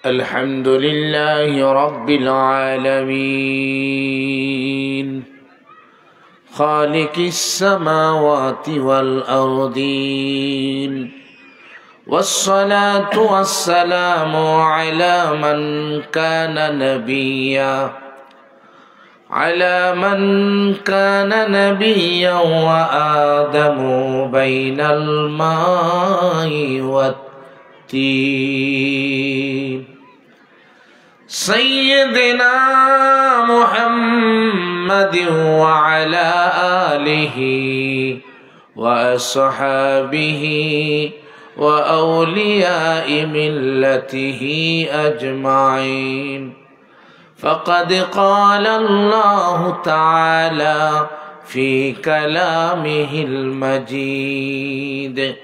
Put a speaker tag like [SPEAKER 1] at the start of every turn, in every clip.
[SPEAKER 1] الحمد لله رب العالمين خالق السماوات والأرضين والصلاة والسلام على من كان نبيا وآدم بين الماء والتين سيدنا محمد وعلى آله وأصحابه وأولياء ملته أجمعين فقد قال الله تعالى في كلامه المجيد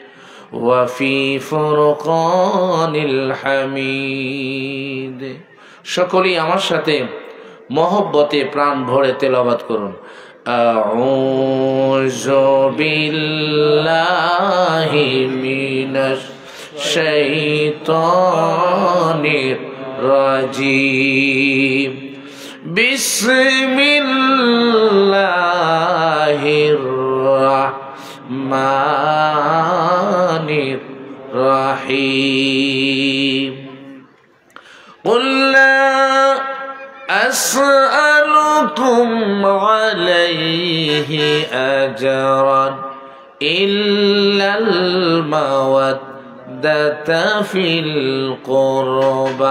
[SPEAKER 1] وفي فرقان الحميد সকলেই আমার সাথে মহব্বতে প্রাণ ভরে তেলাওয়াত করুন আউযু বিল্লাহি মিনাশ শাইতানির রাজিম বিসমিল্লাহির রাহমানির রাহিম قل لا أسألكم عليه أجرا إلا المودة في القربى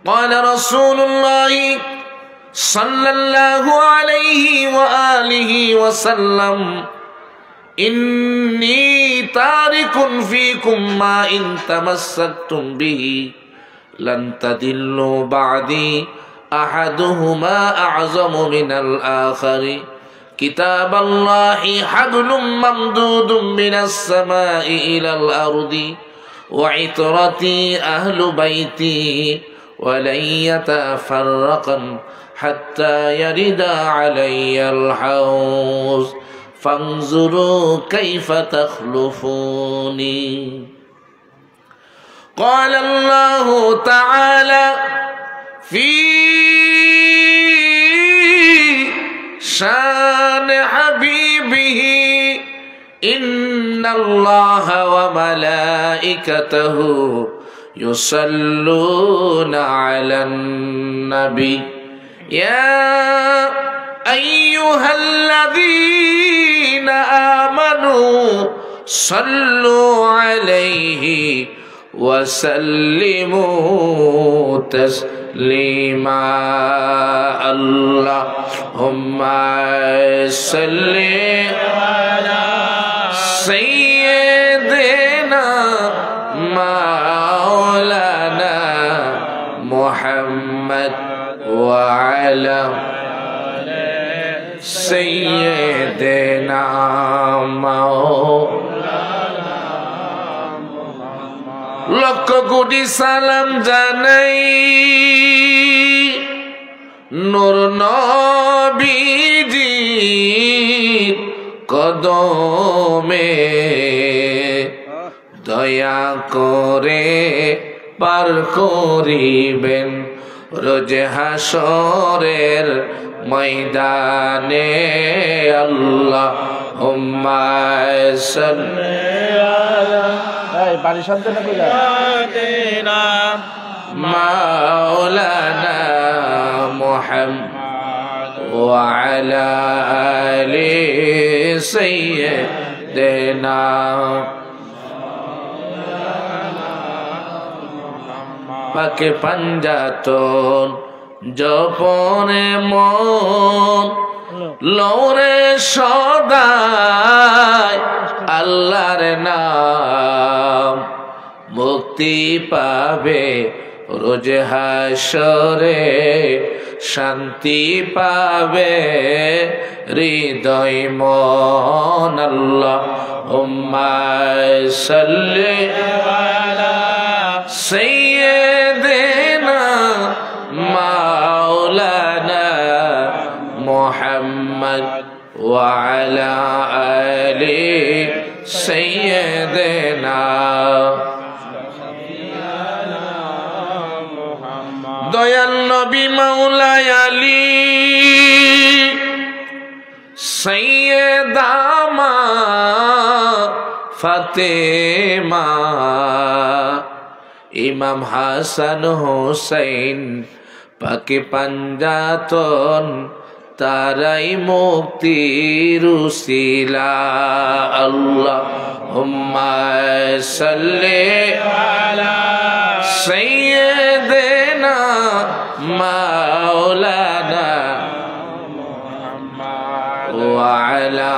[SPEAKER 1] قال رسول الله صلى الله عليه وآله وسلم إني تارك فيكم ما إن تمسكتم به لن تضلوا بعدي أحدهما أعظم من الآخر كتاب الله حبل ممدود من السماء إلى الأرض وعطرتي أهل بيتي ولن يتفرقا حتى يرد علي الحوض فانظروا كيف تخلفوني قال الله تعالى في شان حبيبه إن الله وملائكته يصلون على النبي يا أيها الذين آمنوا صلوا عليه وسلموا تسليما اللهم صل على سيدنا مولانا محمد وعلى سيدنا লক্ষ কোটি সালাম জানাই নূর নবীজি কদমে দয়া করে পার করিবেন রোজ হাসরের ময়দানে আল্লাহুম্মা সাল্লি আলা বাড়ি সন্তান মাওলানা মুহাম্মদ ওয়া আলা আলি সাইয়্যিদিনা পাকে পাঞ্জাতন জপনে মন লৌরে সদাই আল্লাহর নাম মুক্তি পাবে রোজ হাসরে শান্তি পাবে হৃদয় মন আল্লাহুম্মা সাল্লি আলা সাইয়্যিদিনা মাওলানা মুহাম্মদ ওয়া আলা আলি সাইয়্যিদিনা ফাতেমা, ইমাম হাসান হোসেন পাকে পাঞ্জাতন, তারাই মুক্তির উসিলা। আল্লাহুম্মা সাল্লি আলা সাইয়্যিদিনা মাওলানা ওয়া আলা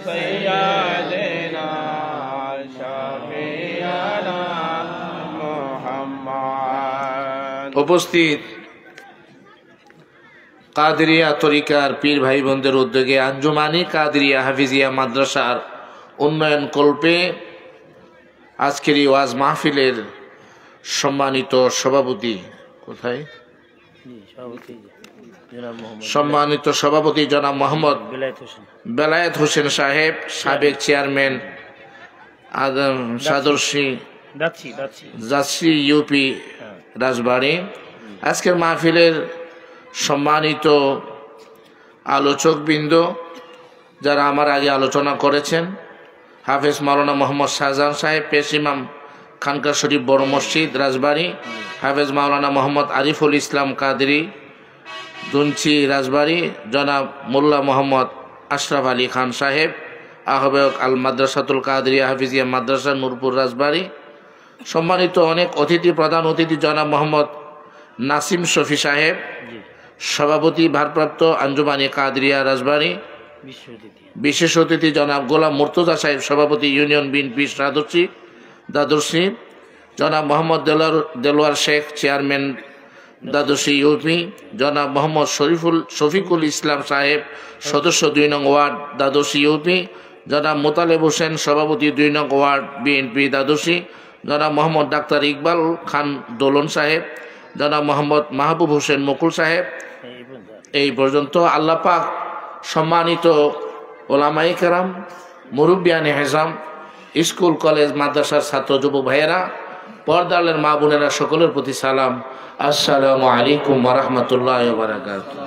[SPEAKER 1] সাইয়্যিদিনা শাফিয়ানা মুহাম্মদ। উপস্থিত কাদেরিয়া তরিকার পীর ভাই বোনদের উদ্যোগে আঞ্জুমানি কাদেরিয়া হাফিজিয়া মাদ্রাসার উন্নয়ন কল্পে আজকের এই ওয়াজ মাহফিলের সম্মানিত সভাপতি, কোথায় সম্মানিত সভাপতি জনাব মোহাম্মদ বেলায়েত হোসেন সাহেব, সাবেক চেয়ারম্যান সাদরসি যাচ্ছি ইউপি রাজবাড়ী, আজকের মাহফিলের সম্মানিত আলোচকবৃন্দ, যারা আমার আগে আলোচনা করেছেন, হাফেজ মাওলানা মোহাম্মদ শাহজাহান সাহেব, পেশ ইমাম খানকা শরীফ বড় মসজিদ রাজবাড়ী, হাফেজ মাওলানা মোহাম্মদ আরিফুল ইসলাম কাদেরি দুনচি রাজবাড়ী, জনাব মোল্লা মোহাম্মদ আশরাফ আলী খান সাহেব, আহ্বায়ক আল মাদ্রাসাতুল কাদেরিয়া হাফিজিয়া মাদ্রাসা নূরপুর রাজবাড়ী, সম্মানিত অনেক অতিথি, প্রধান অতিথি জনাব মোহাম্মদ নাসিম শফি সাহেব, সভাপতি ভারপ্রাপ্ত আঞ্জুমানি কাদেরিয়া রাজবাড়ী, বিশেষ অতিথি জনাব গোলাম মুর্তজা সাহেব, সভাপতি ইউনিয়ন বিএনপি দাদরসি, জনাব মোহাম্মদ দেলোয়ার শেখ, চেয়ারম্যান দাদরসি ইউপি, জনাব মোহাম্মদ শফিকুল ইসলাম সাহেব, সদস্য 2 নং ওয়ার্ড দাদরসি ইউপি, জনাব মোতালেব হোসেন, সভাপতি 2 নং ওয়ার্ড বিএনপি দাদরসি, জনাব মোহাম্মদ ডাক্তার ইকবাল খান দোলন সাহেব, জনাব মোহাম্মদ মাহবুব হোসেন মুকুল সাহেব। এই পর্যন্ত আল্লাহ পাক সম্মানিত ওলামায়ে কেরাম, মুরব্বিয়ানে হেজাম, স্কুল কলেজ মাদ্রাসার ছাত্র যুব ভাইয়েরা, পর্দালের মা বোনেরা, সকলের প্রতি সালাম, আসসালামু আলাইকুম ওয়া রাহমাতুল্লাহি ওয়া বারাকাতুহু।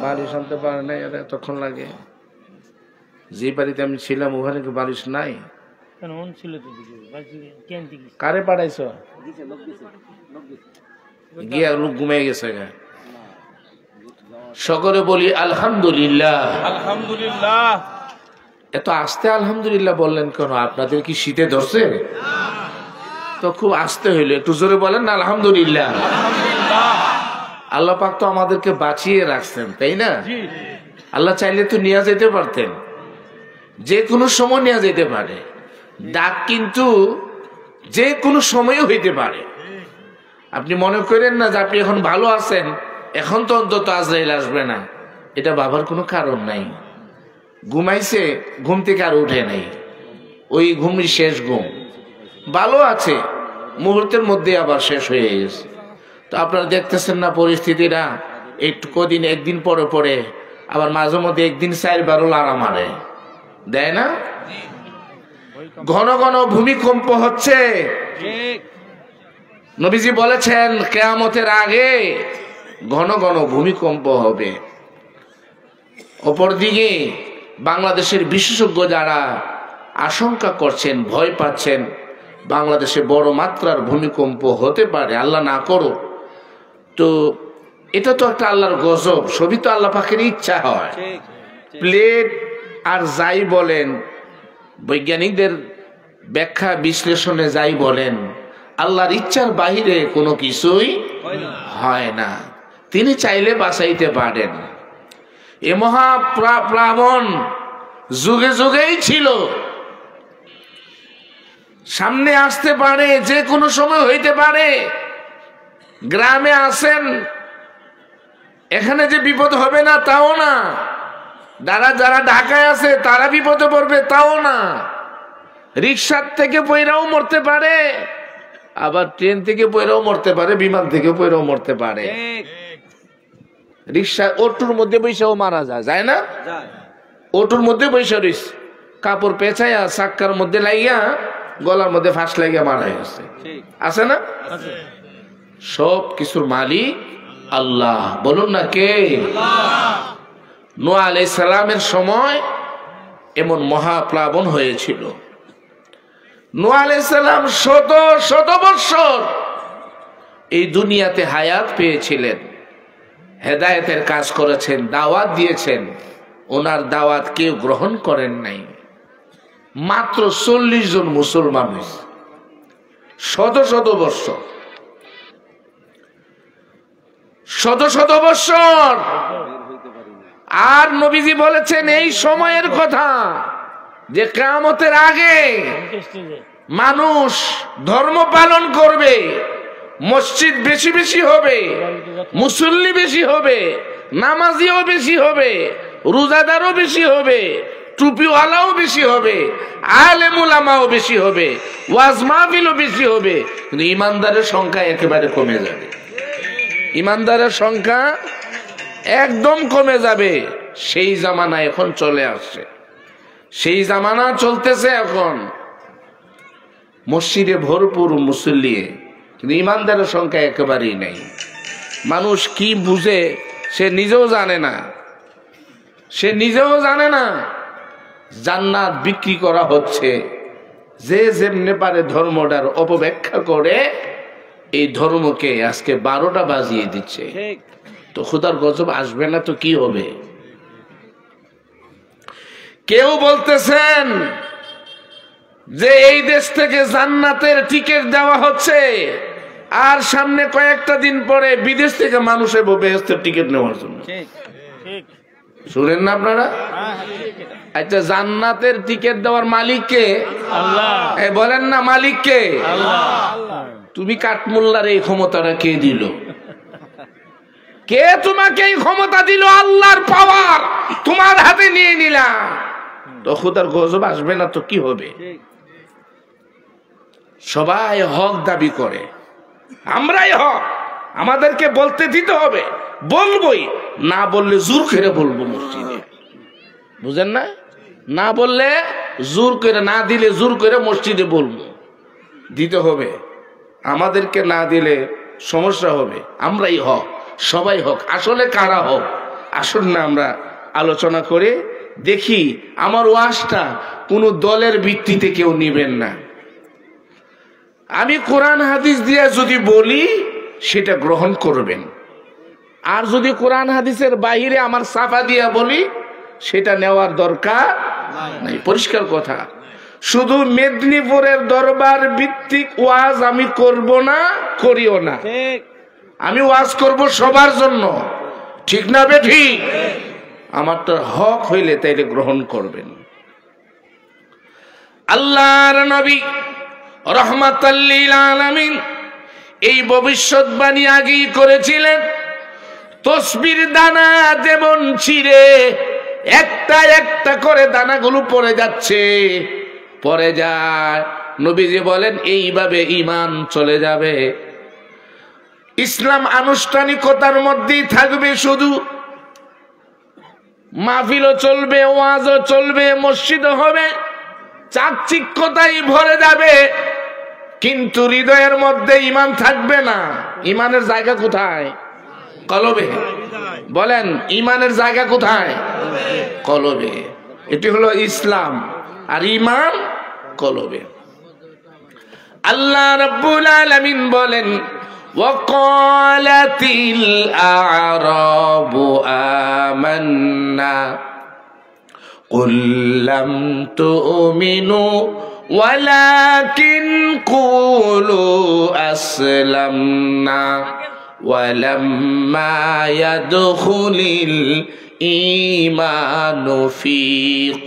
[SPEAKER 1] বালিশ আনতে পারে নাই, এতক্ষণ লাগে? যে বাড়িতে আমি ছিলাম ওখানে কি বালিশ নাই? কারে পাঠাইছ? গিয়া লোক ঘুমিয়ে গেছে। সকলে বলি আলহামদুলিল্লাহ।
[SPEAKER 2] আলহামদুলিল্লাহ।
[SPEAKER 1] এত আস্তে আলহামদুলিল্লাহ বললেন কেন? আপনাদের কি শীতে ধরছে? তো খুব আস্তে হইলে একটু জোরে বলেন না আলহামদুলিল্লাহ। আল্লাহ পাক তো আমাদেরকে বাঁচিয়ে রাখছেন, তাই না? আল্লাহ চাইলে তো নিয়ে যেতে পারতেন, যে কোনো সময় নিয়ে যেতে পারে। ডাক কিন্তু যে কোনো সময়ও হইতে পারে। আপনি মনে করেন না যে আপনি এখন ভালো আছেন, এখন তো অন্তত আজরাইল আসবে না, এটা ভাবার কোনো কারণ নাই। ঘুমাইছে, ঘুম থেকে আর উঠে নাই, ওই ঘুমই শেষ ঘুম। ভালো আছে, মুহূর্তের মধ্যে আবার শেষ হয়ে গেছে। তো আপনারা দেখতেছেন না পরিস্থিতিটা, একটু কদিন একদিন পরে পরে আবার মাঝে মধ্যে একদিন 4 লারা মারে, দেয় না? ঘন ঘন ভূমিকম্প হচ্ছে। নবীজি বলেছেন কিয়ামতের আগে ঘন ঘন ভূমিকম্প হবে। অপরদিকে বাংলাদেশের বিশেষজ্ঞ যারা আশঙ্কা করছেন, ভয় পাচ্ছেন, বাংলাদেশে বড় মাত্রার ভূমিকম্প হতে পারে, আল্লাহ না করো। তো এটা তো একটা আল্লাহর গজব, সবই তো আল্লাহ পাকের ইচ্ছা হয়। প্লেট আর যাই বলেন, বৈজ্ঞানিকদের ব্যাখ্যা বিশ্লেষণে যাই বলেন, আল্লাহর ইচ্ছার বাহিরে কোনো কিছুই হয় না। তিনি চাইলে বাঁচাইতে পারেন। এ মহাপ্লাবন যুগে যুগেই ছিল, সামনে আসতে পারে, যে কোনো সময় হইতে পারে। গ্রামে আছেন, এখানে যে বিপদ হবে না তাও না, যারা ঢাকায় আছে তারা বিপদে পড়বে তাও না। রিক্সার থেকে পয়রাও মরতে পারে, আবার ট্রেন থেকে পয়রাও মরতে পারে, বিমান থেকে পয়রাও মরতে পারে। রিক্সা অটোর মধ্যে বৈশাও মারা যায় না? অটোর মধ্যে বৈশা রইস, কাপড় পেঁচাইয়া চাক্কার মধ্যে লাইয়া গলার মধ্যে ফাঁস লাগিয়া মারা গেছে, আছে না? সব কিছুর মালিক আল্লাহ। বলুন না কে? নূহ আলাইহিস সালামের সময় এমন মহাপ্লাবন হয়েছিল। নূহ আলাইহিস সালাম শত শত বৎসর এই দুনিয়াতে হায়াত পেয়েছিলেন, হেদায়েতের কাজ করেছেন, দাওয়াত দিয়েছেন। ওনার দাওয়াত কেউ গ্রহণ করেন নাই। মাত্র 40 জন মুসলমান হয়েছে শত শত বৎসর, শত শত বৎসর। আর নবীজি বলেছেন এই সময়ের কথা যে কিয়ামতের আগে মানুষ ধর্ম পালন করবে, মসজিদ বেশি বেশি হবে, মুসল্লি বেশি হবে, নামাজিও বেশি হবে, রোজাদারও বেশি হবে, টুপিওয়ালাও বেশি হবে, আলেম উলামাও বেশি হবে, ওয়াজ মাহফিলও বেশি হবে, কিন্তু ইমানদারের সংখ্যা একেবারে কমে যাবে। ইমানদারের সংখ্যা একদম কমে যাবে। সেই জামানা এখন চলে আসছে, সেই জামানা চলতেছে এখন। মসজিদে ভরপুর মুসল্লি, কিন্তু ইমানদারের সংখ্যা একেবারেই নেই। মানুষ কি বুঝে সে নিজেও জানে না, সে নিজেও জানে না। জান্নাত বিক্রি করা হচ্ছে, যে যেমনে পারে ধর্মটার অপব্যাখ্যা করে এই ধর্মকে আজকে 12টা বাজিয়ে দিচ্ছে। তো খোদার গজব আসবে না তো কি হবে? কেউ বলতেছেন যে এই দেশ থেকে জান্নাতের টিকিট দেওয়া হচ্ছে, আর সামনে কয়েকটা দিন পরে বিদেশ থেকে মানুষ এবো বেহেশতের টিকিট নেওয়ার জন্য। শুনেন না আপনারা? আচ্ছা, জান্নাতের টিকিট দেওয়ার মালিক কে? আল্লাহ। বলেন না মালিক কে? আল্লাহ। তুমি কাঠমোল্লার এই ক্ষমতাটা কে দিল? কে তোমাকে এই ক্ষমতা দিল? আল্লাহর পাওয়ার তোমার হাতে নিয়ে নিলা, তো খোদার গজব আসবে না তো কি হবে? সবাই হক দাবি করে, আমরাই হক, আমাদেরকে বলতে দিতে হবে, বলবই। না বললে জোর করে বলবো মসজিদে, বুঝেন না? না বললে জোর করে, না দিলে জোর করে মসজিদে বলবো, দিতে হবে। আমাদেরকে না দিলে সমস্যা হবে। আমরাই হক, সবাই হক। আসলে কারা হক? আসুন না আমরা আলোচনা করে দেখি। আমার ওয়াজটা কোনো দলের ভিত্তিতে কেউ নিবেন না। আমি কোরআন হাদিস দিয়ে যদি বলি সেটা গ্রহণ করবেন, আর যদি কোরআন হাদিসের বাইরে আমার সাফা দিয়া বলি সেটা নেওয়ার দরকার নাই। পরিষ্কার কথা। শুধু মেদিনীপুরের দরবার ভিত্তিক ওয়াজ আমি করব না, করিও না। আমি ওয়াজ করব সবার জন্য, ঠিক না বেঠি? আমার তো হক হইলে তাইলে গ্রহণ করবেন। আল্লাহর নবী রাহমাতাল লিল আলামিন এই ভবিষ্যৎবাণী আগেই করেছিলেন। তসবির দানা যেমন ছিঁড়ে একটা একটা করে দানাগুলো পড়ে যাচ্ছে, পড়ে যায়, নবীজি বলেন এইভাবে ঈমান চলে যাবে। ইসলাম আনুষ্ঠানিকতার মধ্যেই থাকবে, শুধু মাহফিলও চলবে, ওয়াজও চলবে, মসজিদও হবে, চাকচিক্যতাই ভরে যাবে, কিন্তু হৃদয়ের মধ্যে ঈমান থাকবে না। ঈমানের জায়গা কোথায়? কলবে। বলেন, ঈমানের জায়গা কোথায়? কলবে। এটি হলো ইসলাম, আর ঈমান কলবে। আল্লাহ রাব্বুল আলামিন বলেন, ওয়াকালাতিল আ'রাবু আমান্না কুল লাম তুমিনু ওয়ালাকিন কুলু আসলামনা ওয়ালাম্মা ইয়াদখুলিল ঈমানু ফি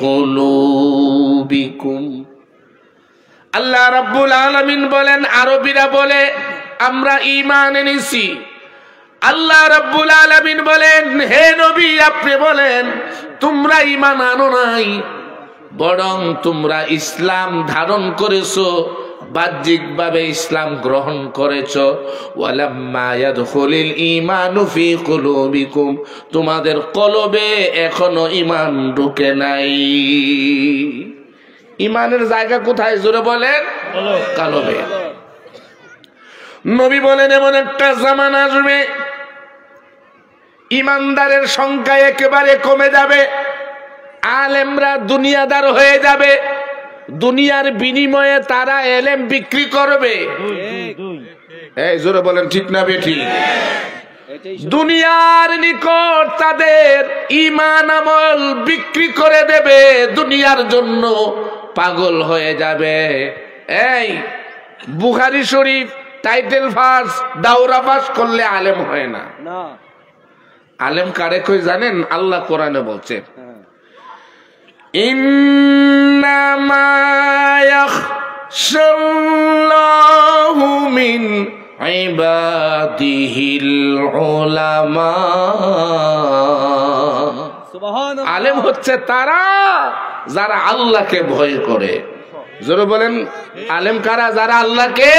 [SPEAKER 1] কুলুবিকুম। আল্লাহ রাব্বুল আলামিন বলেন, আরবীরা বলে আমরা ঈমান এনেছি। আল্লাহ রাব্বুল আলামিন বলেন, হে নবী আপনি বলেন তোমরা ঈমান আনো নাই, বরং তোমরা ইসলাম ধারণ করেছো, বাহ্যিকভাবে ইসলাম গ্রহণ করেছো। ওয়ালাম্মা ইয়াদখুলিল ঈমানু ফি কুলুবিকুম, তোমাদের কলবে এখনো ঈমান ঢুকে নাই। ঈমানের জায়গা কোথায়? জোরে বলেন। কলবে। নবী বলেন এমন একটা জামানা আসবে ঈমানদারের সংখ্যা একেবারে কমে যাবে। আলেমরা দুনিয়াদার হয়ে যাবে, দুনিয়ার বিনিময়ে তারা এলেম বিক্রি করবে। এই জোরে বলেন ঠিক না বেঠিক? দুনিয়ার নিকট তাদের ঈমান আমল বিক্রি করে দেবে, দুনিয়ার জন্য পাগল হয়ে যাবে। এই বুখারী শরীফ টাইটেল ফার্স দাওরা পাস করলে আলেম হয় না। আলেম কারে কই জানেন? আল্লাহ কোরআনে বলছেন, ইন্নামা ইয়াখশাল্লাহু মিন ইবাদিহিল উলামা। আলেম হচ্ছে তারা যারা আল্লাহকে ভয় করে। জোরে বলেন, আলেম কারা? যারা আল্লাহকে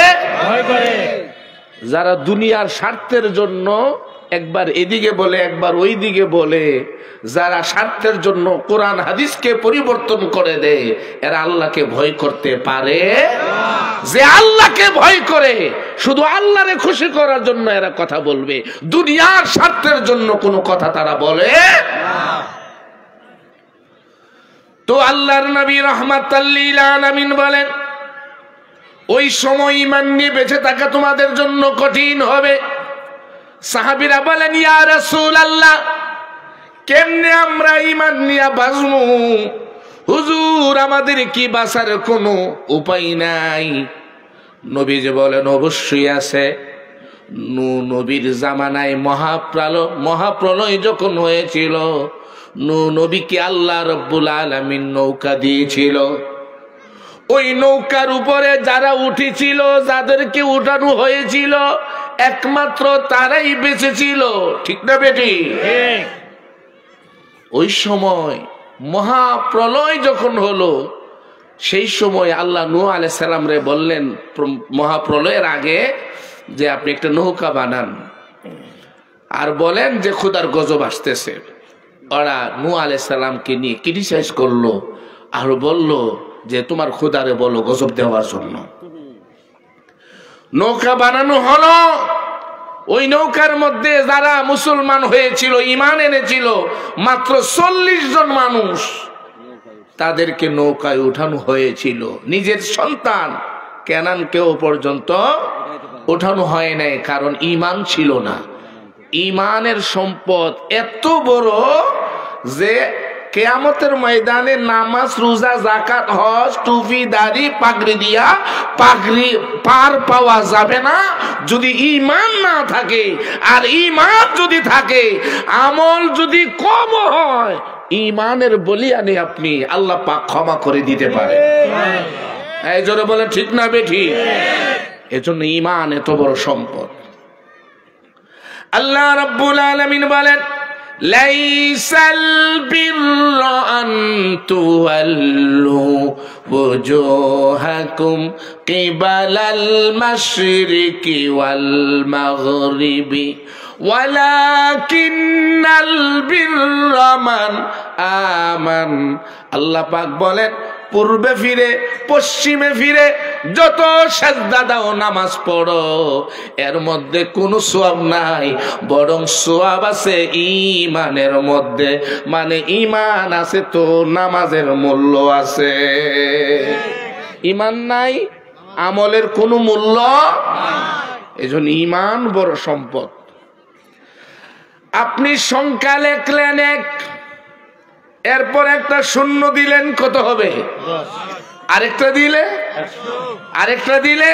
[SPEAKER 1] ভয় করে, যারা দুনিয়ার স্বার্থের জন্য একবার এদিকে বলে একবার ওই দিকে বলে, যারা স্বার্থের জন্য কোরআন হাদিসকে পরিবর্তন করে দেয়, এরা আল্লাহকে ভয় করতে পারে? যে আল্লাহকে ভয় করে শুধু আল্লাহরে খুশি করার জন্য এরা কথা বলবে, দুনিয়ার স্বার্থের জন্য কোনো কথা তারা বলে না। তো আল্লাহর নবী রাহমাতাল লিল আলামিন বলেন, ওই সময় ঈমান নিয়ে বেঁচে থাকা তোমাদের জন্য কঠিন হবে। সাহাবীরা বলেন, ইয়া রাসূলুল্লাহ, কেমনে আমরা ঈমান নিয়ে বাঁচবো? হুজুর, আমাদের কি বাঁচার কোনো উপায় নাই? নবীজি বলেন, অবশ্যই আছে। নবীর জামানায় মহাপ্রলয় যখন হয়েছিল, নবীকে আল্লাহ রাব্বুল আলামিন নৌকা দিয়েছিল। ওই নৌকার উপরে যারা উঠেছিল, যাদেরকে উঠানো হয়েছিল, একমাত্র তারাই বেঁচে ছিল। ঠিক না বেটি? ওই সময় মহাপ্রলয় যখন হলো, সেই সময় আল্লাহ নূহ আলাইহিস সালাম রে বললেন মহাপ্রলয়ের আগে যে আপনি একটা নৌকা বানান, আর বলেন যে খোদার গজব আসতেছে। ওরা নূহ আলাইহিস সালামকে নিয়ে ক্রিটিসাইজ করলো, আর বলল যে তোমার খোদারে বলো গজব দেওয়ার জন্য। নৌকা বানানো হলো। ওই নৌকার মধ্যে যারা মুসলমান হয়েছিল, ঈমান এনেছিল, মাত্র 40 জন মানুষ, তাদেরকে নৌকায় উঠানো হয়েছিল। নিজের সন্তান কেনানকেও পর্যন্ত উঠানো হয় নাই, কারণ ঈমান ছিল না। ঈমানের সম্পদ এত বড় যে কিয়ামতের ময়দানে নামাজ, রোজা, যাকাত, হজ, টুপি, দাড়ি, পাগড়ি দিয়া পাগড়ি পার পাওয়া যাবে না যদি ঈমান না থাকে। আর ঈমান যদি থাকে, আমল যদি কম হয়, ঈমানের বলিয়ানে আপনি আল্লাহ পাক ক্ষমা করে দিতে পারে। এই জোরে বলেন ঠিক না বেঠিক? এজন্য ঈমান এত বড় সম্পদ। আল্লাহ রাব্বুল আলামিন বলেন, লাইসাল বিররা আন তুওয়াল্লু ওয়াজুহাকুম কিবালাল মাশরিকি ওয়াল মাগরিবি ওয়ালাকিন্নাল বিররা মান আমান। আল্লাহ পাক বলেন, পূর্বে ফিরে পশ্চিমে ফিরে যত সাজদা দাও, নামাজ পড়ো, এর মধ্যে কোনো সওয়াব নাই, বরং সওয়াব আছে ঈমানের মধ্যে। মানে ঈমান আছে তো নামাজের মূল্য আছে। ঈমান নাই, আমলের কোনো মূল্য নাই। এজন্য ঈমান বড় সম্পদ। আপনি সংখ্যা লেখলেন 1, এরপর একটা শূন্য দিলেন, কত হবে? আরেকটা দিলে, আরেকটা দিলে,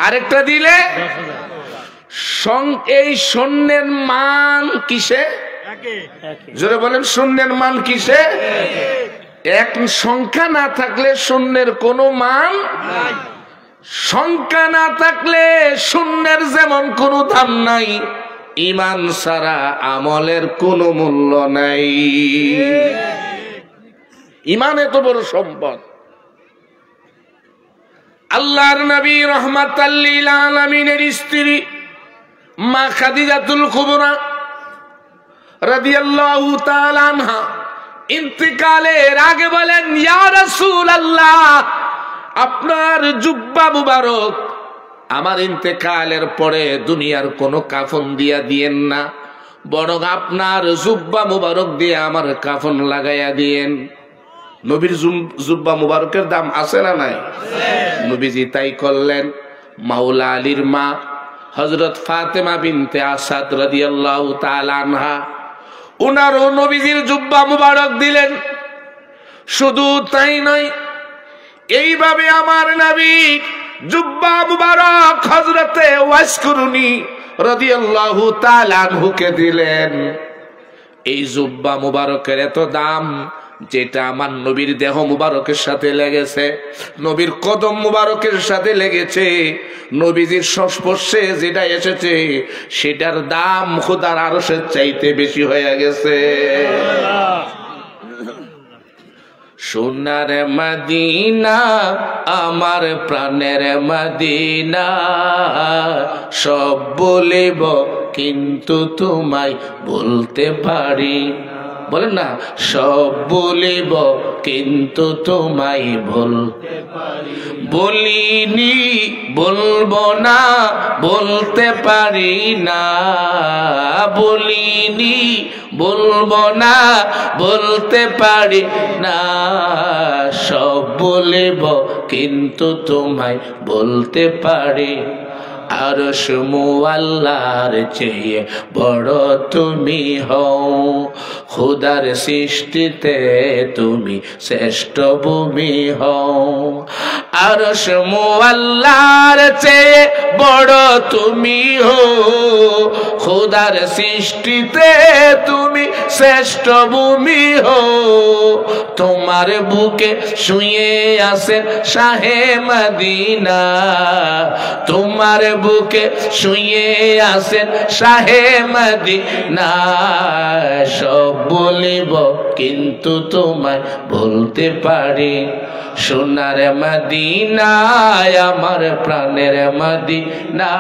[SPEAKER 1] আরেকটা দিলে, এই শূন্যের মান কিসে? জোরে বলেন, শূন্যের মান কিসে? এক সংখ্যা না থাকলে শূন্যের কোনো মান নাই। সংখ্যা না থাকলে শূন্যের যেমন কোনো দাম নাই, ঈমান ছাড়া আমলের কোনো মূল্য নাই। ঈমান এত বড় সম্পদ। আল্লাহর নবী রাহমাতাল লিল আলামিনের স্ত্রী মা খাদিজাতুল কুবরা রাদিয়াল্লাহু তাআলা আনহা ইন্তিকালের আগে বলেন, ইয়া রাসূলুল্লাহ, আপনার জুব্বা মুবারক আমার ইন্তেকালের পরে দুনিয়ার কোনো কাফন দিয়া দিয়েন না, বরং আপনার জুব্বা মুবারক দিয়ে আমার কাফন লাগাইয়া দিয়েন। নবীর জুব্বা মুবারকের দাম আছে না নাই? নবীজি তাই করলেন। মাওলা আলীর মা হযরত ফাতেমা বিনতে আসাদ রাদিয়াল্লাহু তাআলা আনহা উনারও নবীজির জুব্বা মুবারক দিলেন। শুধু তাই নয়, এইভাবে আমার নবী জুব্বা মুবারক হযরতে ওয়াসকুরুনি রাদিয়াল্লাহু তাআলা আনহুকে দিলেন। এই জুব্বা মুবারকের এত দাম, যেটা আমার নবীর দেহ মুবারকের সাথে লেগেছে, নবীর কদম মুবারকের সাথে লেগেছে, নবীজির সংস্পর্শে যেটা এসেছে, সেটার দাম খোদার আরশের চাইতে বেশি হয়ে গেছে। সোনার মদিনা আমার প্রাণের মদিনা, সব বলিব কিন্তু তোমায় বলতে পারি। বলেন না, সব বলিব কিন্তু তোমায় বলতে পারি। বলিনি বলবো না, বলতে পারি না। বলিনি বলবো না, বলতে পারি না। সব বলিব কিন্তু তোমায় বলতে পারি। আরশ মুআল্লার চেয়ে বড় তুমি হও, খোদার সৃষ্টিতে তুমি শ্রেষ্ঠ ভূমি হও। আরশ মুআল্লার চেয়ে বড় তুমি হও, খোদার সৃষ্টিতে তুমি শ্রেষ্ঠ ভূমি হও। তোমার বুকে শুয়ে আছেন শাহে মদিনা, তোমার বুকে শুয়ে আছেন শাহে মদিনা। সব বলিব কিন্তু তোমায় বলতে পারি। সোনার মদিনায় আমার প্রাণের মদিনা,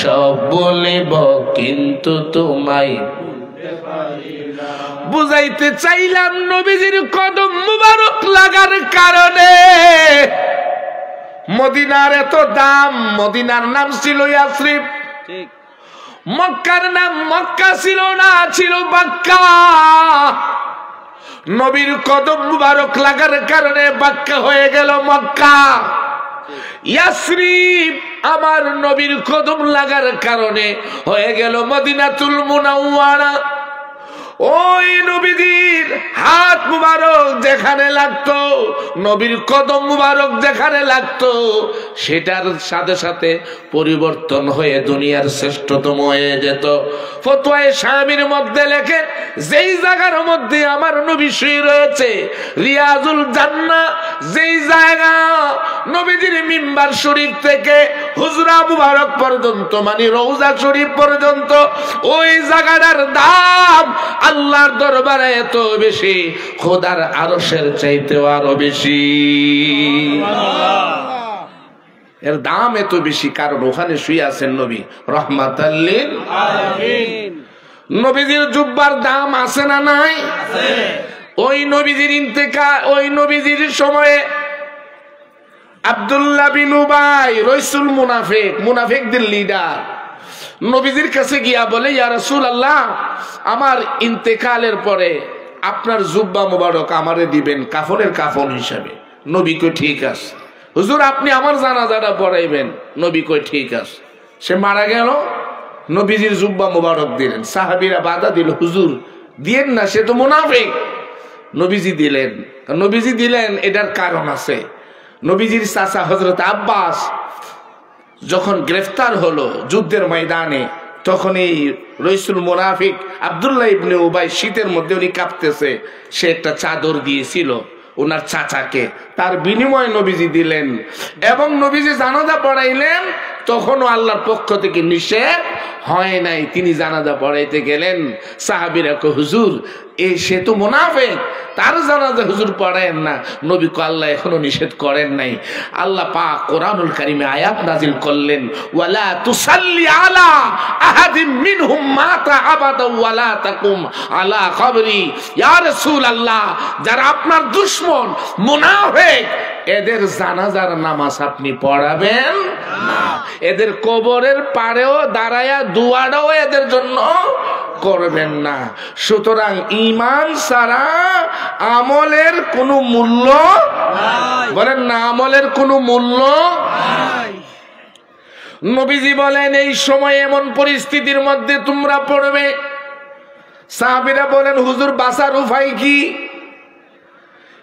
[SPEAKER 1] সব বলিব কিন্তু তোমায় বলতে পারি না। বুঝাইতে চাইলাম নবীজির কদম মুবারক লাগার কারণে মদিনার এত দাম। মদিনার নাম ছিল ইয়াসরিব, ঠিক। মক্কার নাম মক্কা ছিল না, ছিল বাক্কা। নবীর কদম মুবারক লাগার কারণে বাক্কা হয়ে গেল মক্কা। ইয়াসরিব আমার নবীর কদম লাগার কারণে হয়ে গেল মদিনাতুল মুনাওয়ারা। ওই নবীজির হাত মুবারক যেখানে লাগতো, নবীর কদম মুবারক যেখানে লাগতো, সেটার সাথে সাথে পরিবর্তন হয়ে দুনিয়ার শ্রেষ্ঠতম হয়ে যেত। ফতোয়ায়ে শামির মধ্যে লেখেন, যেই জায়গার মধ্যে আমার নবী শুয়ে রয়েছে, রিয়াজুল জান্নাহ, যেই জায়গা নবীজির মিম্বার শরীফ থেকে হুজরা মুবারক পর্যন্ত, মানে রওজা শরীফ পর্যন্ত, ওই জায়গাটার দাম আল্লাহর দরবারে এত বেশি, খোদার আরশের চাইতেও আরো বেশি। এর দাম এত বেশি কারণ ওখানে শুয়ে আছেন নবী রাহমাতাল লিল আলামিন। নবীজির জুব্বার দাম আছে না নাই? আছে। ওই নবীজির ইন্তেকাল, ওই নবীজির সময়ে আব্দুল্লাহ বিন উবাই রাসূল মুনাফিকদের লিডার, নবীজির কাছে গিয়া বলে, ইয়া রাসূলুল্লাহ, আমার ইন্তেকালের পরে আপনার জুব্বা মুবারক আমারে দিবেন কাফনের কাফন হিসাবে। নবী কই ঠিক আছে। হুজুর আপনি আমার জানাজাটা পড়াইবেন। নবী কই ঠিক আছে। সে মারা গেল, নবীজির জুব্বা মুবারক দিলেন। সাহাবীরা বাধা দিল, হুজুর দিয়েন না, সে তো মুনাফিক। নবীজি দিলেন। নবীজি দিলেন, এটার কারণ আছে। নবীজির চাচা হযরত আব্বাস যখন গ্রেফতার হলো যুদ্ধের ময়দানে, তখন এই রাসূল মুনাফিক আব্দুল্লাহ ইবনে উবাই, শীতের মধ্যে উনি কাঁপতেছে, সে একটা চাদর দিয়েছিল ওনার চাচাকে, তার বিনিময়ে নবীজি দিলেন। এবং নবীজি জানাজা পড়াইলেন, তখনও আল্লাহর পক্ষ থেকে নিষেধ হয় নাই, তিনি জানাজা পড়াইতে গেলেন। সাহাবীরা কয়, হুজুর সে তো মুনাফিক, তার জানাজা হুজুর পড়ায়েন না। নবী কয়, আল্লাহ এখনো নিষেধ করেন নাই। আল্লাহ পাক কোরআনুল কারীমে আয়াত নাযিল করলেন, ওয়ালা তুসাল্লি আলা আহাদিম মিনহুম মাতা আবাদা ওয়ালা তাকুম আলা কবরি। ইয়া রাসূলুল্লাহ, যারা আপনার দুশমন মুনাফিক, এদের জানাজার নামাজ আপনি পড়াবেন না, এদের কবরের পাড়েও দাঁড়ায়া দুয়াটাও এদের জন্য করবেন না। সুতরাং ঈমান ছাড়া আমলের কোনো মূল্য বলেন না, আমলের কোনো মূল্য। নবীজি বলেন এই সময় এমন পরিস্থিতির মধ্যে তোমরা পড়বে, সাহাবীরা বলেন হুজুর বাঁচার উপায় কি?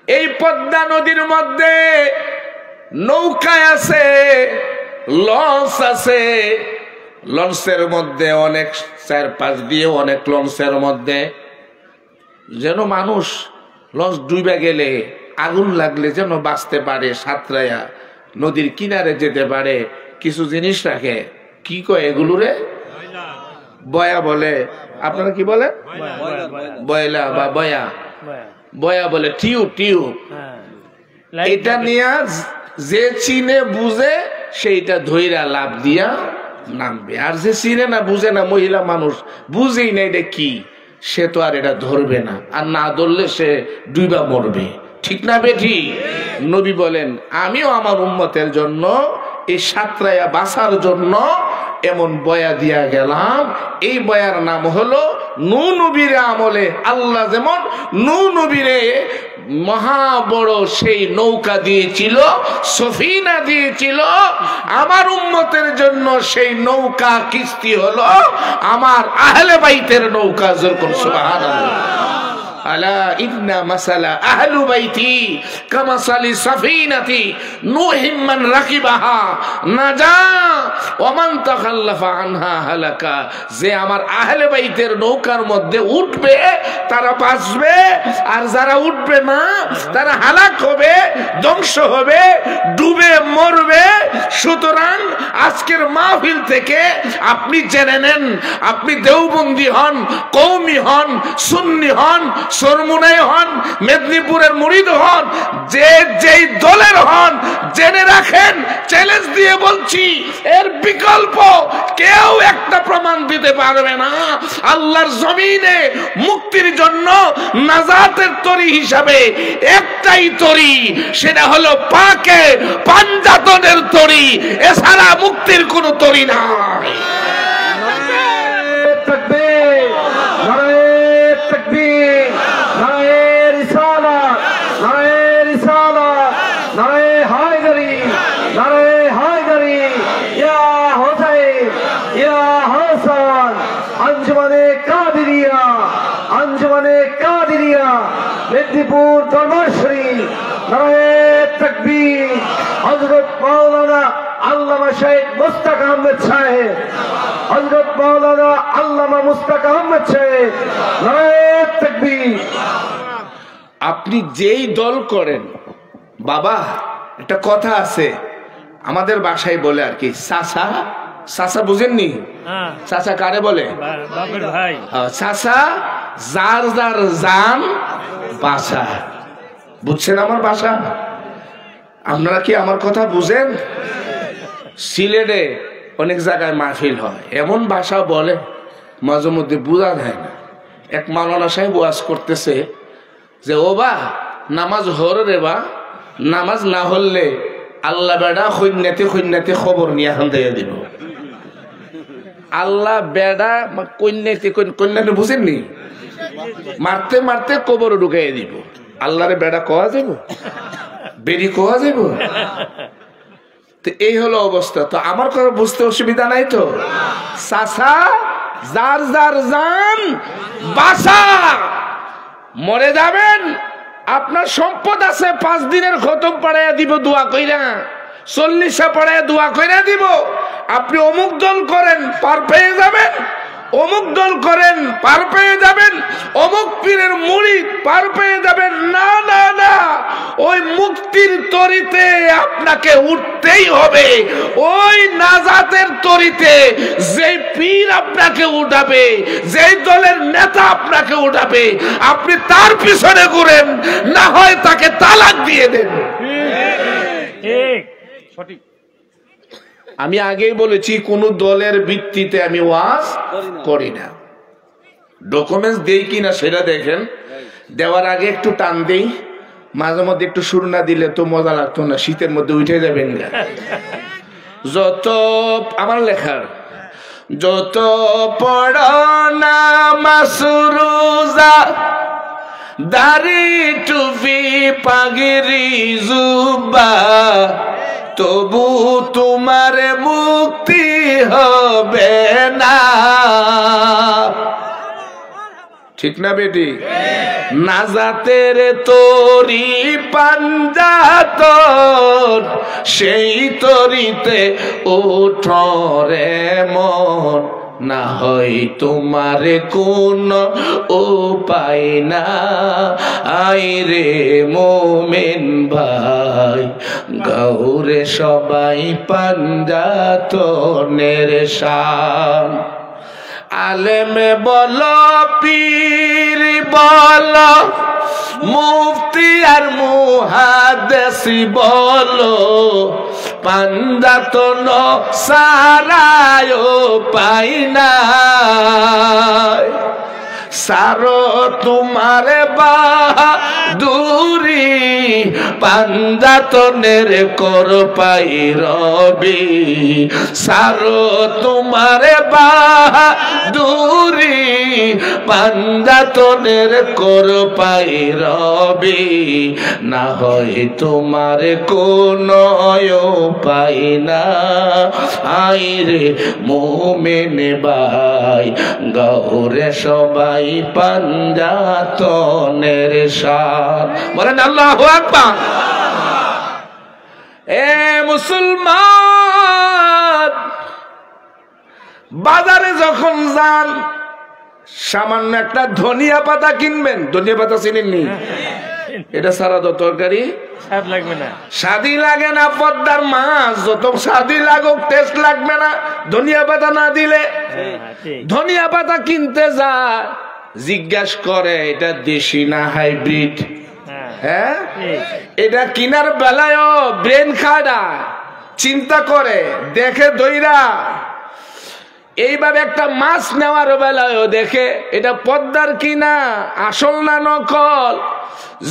[SPEAKER 1] এই পদ্মা নদীর মধ্যে নৌকা আছে, লঞ্চ আছে, লঞ্চের মধ্যে অনেক চারপাশ দিয়ে অনেক লঞ্চের মধ্যে যেন মানুষ লঞ্চ ডুবে গেলে আগুন লাগলে যেন বাঁচতে পারে, সাঁতরাইয়া নদীর কিনারে যেতে পারে, কিছু জিনিস রাখে। কি কয় এগুলো রে? বয়া বলে। আপনারা কি বলে? বয়লা বা বয়া, বয়া বলে টিউব, টিউব। এটা নিয়ে যে চিনে বুঝে সেইটা ধইরা লাভ দিয়া নামবে, আর যে চিনে না বুঝে না, মহিলা মানুষ বুঝেই না এটা কি, সে তো আর এটা ধরবে না, আর না ধরলে সে ডুবা মরবে। ঠিক না বেঠি? নবী বলেন আমিও আমার উম্মতের জন্য এই সাঁতরাইয়া বাঁচার জন্য এমন বয়া দিয়া গেলাম। এই বয়ার নাম হলো নূহ নবীর আমলে আল্লাহ যেমন নূহ নবীরে মহা বড় সেই নৌকা দিয়েছিল, সফিনা দিয়েছিল, আমার উম্মতের জন্য সেই নৌকা কিস্তি হলো আমার আহলে বাইতের নৌকা। যখন সুবহানাল্লাহ, আলা ইন্না মাসালা আহলু বাইতি কামাসালি সাফিনাতি নূহিম মান রাকিবাহা নাজা ওয়া মান তাখাল্লাফা আনহা হালাকা। যে আমার আহলে বাইতের নৌকার মধ্যে উঠবে তারা বাঁচবে, আর যারা উঠবে না তারা হালাক হবে, ধ্বংস হবে, ডুবে মরবে। সুতরাং আজকের মাহফিল থেকে আপনি জেনে নেন, আপনি দেওবন্দি হন, কওমি হন, সুন্নি হন, সরমুনাই হন, মেদিনীপুরের মুরিদ হন, যে যেই দলের হন, জেনে রাখেন, চ্যালেঞ্জ দিয়ে বলছি, এর বিকল্প কেউ একটা প্রমাণ দিতে পারবে না। আল্লাহর জমিনে মুক্তির জন্য নাজাতের তরি হিসাবে একটাই তরি, সেটা হলো পাকে পাঞ্জাতনের তরি, এছাড়া মুক্তির কোনো তরি নাই।
[SPEAKER 2] মেদিনীপুর দরবার শরীফ, নারায়ে তাকবীর। হযরত মাওলানা আল্লামা শাইখ মুস্তাক আহমেদ সাহেব, হযরত মাওলানা আল্লামা মুস্তাক আহমেদ সাহেব, নারায়ে তাকবীর।
[SPEAKER 1] আপনি যেই দল করেন বাবা, একটা কথা আছে আমাদের বাসায় বলে আর কি, চাচা, চাচা বুঝেননি? চাচা কারে বলে? চাচা যার যার জান বাসা। বুঝছেন আমার বাসা? আপনারা কি আমার কথা বুঝেন? সিলেটে অনেক জায়গায় মাহফিল হয়, এমন ভাষা বলে মাঝে মধ্যে বোঝা যায় না। এক মাওলানা সাহেব ওয়াজ করতেছে যে ও বা নামাজ হর রে বা, নামাজ না হলে আল্লাহ বেড়া কন্যাতে কন্যাতে খবর নিয়ে এখন দিয়ে দিব। আল্লাহ বেড়া কন্যাতে কন্যাতে বুঝেননি, মারতে মারতে কবর ঢুকাই দিব। আল্লাহরে বেড়া কোয়া যাব, বেরি কোয়া যাব? তো এই হলো অবস্থা। তো আমার কথা বুঝতে অসুবিধা নাই তো? চাচা যার যার জান বাসা, মরে যাবেন, আপনার সম্পদ আছে, 5 দিনের খতম পড়াইয়া দিব দোয়া কইরা, 40 পড়াইয়া দোয়া কইরা দিব। আপনি অমুক দল করেন পার পেয়ে যাবেন, অমুক দল করেন পার পেয়ে যাবেন, অমুক পীরের মুরিদ পার পেয়ে যাবেন। না না না, ওই মুক্তির তরিতে আপনাকে উঠতেই হবে। ওই নাজাতের তরিতে যেই পীর আপনাকে উঠাবে, যেই দলের নেতা আপনাকে উঠাবে, আপনি তার পিছনে ঘুরেন, না হয় তাকে তালাক দিয়ে দেন।
[SPEAKER 3] ঠিক, সঠিক।
[SPEAKER 1] আমি আগেই বলেছি কোন দলের ভিত্তিতে আমি ওয়াজ করি না। ডকুমেন্টস দেই কিনা সেটা দেখেন, দেওয়ার আগে একটু টান দেই, মাঝে মধ্যে একটু সুর না দিলে তো মজা লাগতো না, শীতের মধ্যে উঠে যাবেন না। যত আমার লেখার যত পড়না মাসরুজা দাড়ি টুপি পাগড়ি জুব্বা তবু তোমার মুক্তি হবে না। ঠিক না বেটি? নাজাতের তরি পাঞ্জাতন সেই তরিতে ওঠরে মন, না হয় তোমার কোন উপায় না। আইরে মোমেন ভাই গৌরে সবাই পাঞ্জাতনের শান। আলেমে বলো পীর বলো মুফতি আর মুহাদ্দিসি বলো পাঞ্জাতন সারায় পাই না। সারো তোমার বাহাদুরি পাঞ্জাতনের কর পাই রবি। সারো তোমার বাহাদুরি পাঞ্জাতনের কর পাই রবি, না হয় তোমার কোন পাই না। আইরে মোমেন ভাই গৌরে সবাই পাঞ্জাতনের শান। বলেন আল্লাহু আকবার। এ মুসলমান, বাজারে যখন যান সামান্য একটা ধনিয়া পাতা কিনবেন। ধনিয়া পাতা চিনেননি? এটা সারা তো তরকারি স্বাদ লাগবে না, স্বাদই লাগে না। পদ্মার মাছ যত স্বাদই লাগুক টেস্ট লাগবে না ধনিয়া পাতা না দিলে। ধনিয়া পাতা কিনতে যায়, জিজ্ঞাস করে এটা দেশি না হাইব্রিড। হ্যাঁ, এটা কিনার বেলায়ও ব্রেন খাড়া, চিন্তা করে দেখে দইরা। এইভাবে একটা মাছ নেওয়ার বেলায়ও দেখে এটা পদ্মার কিনা আসল না নকল।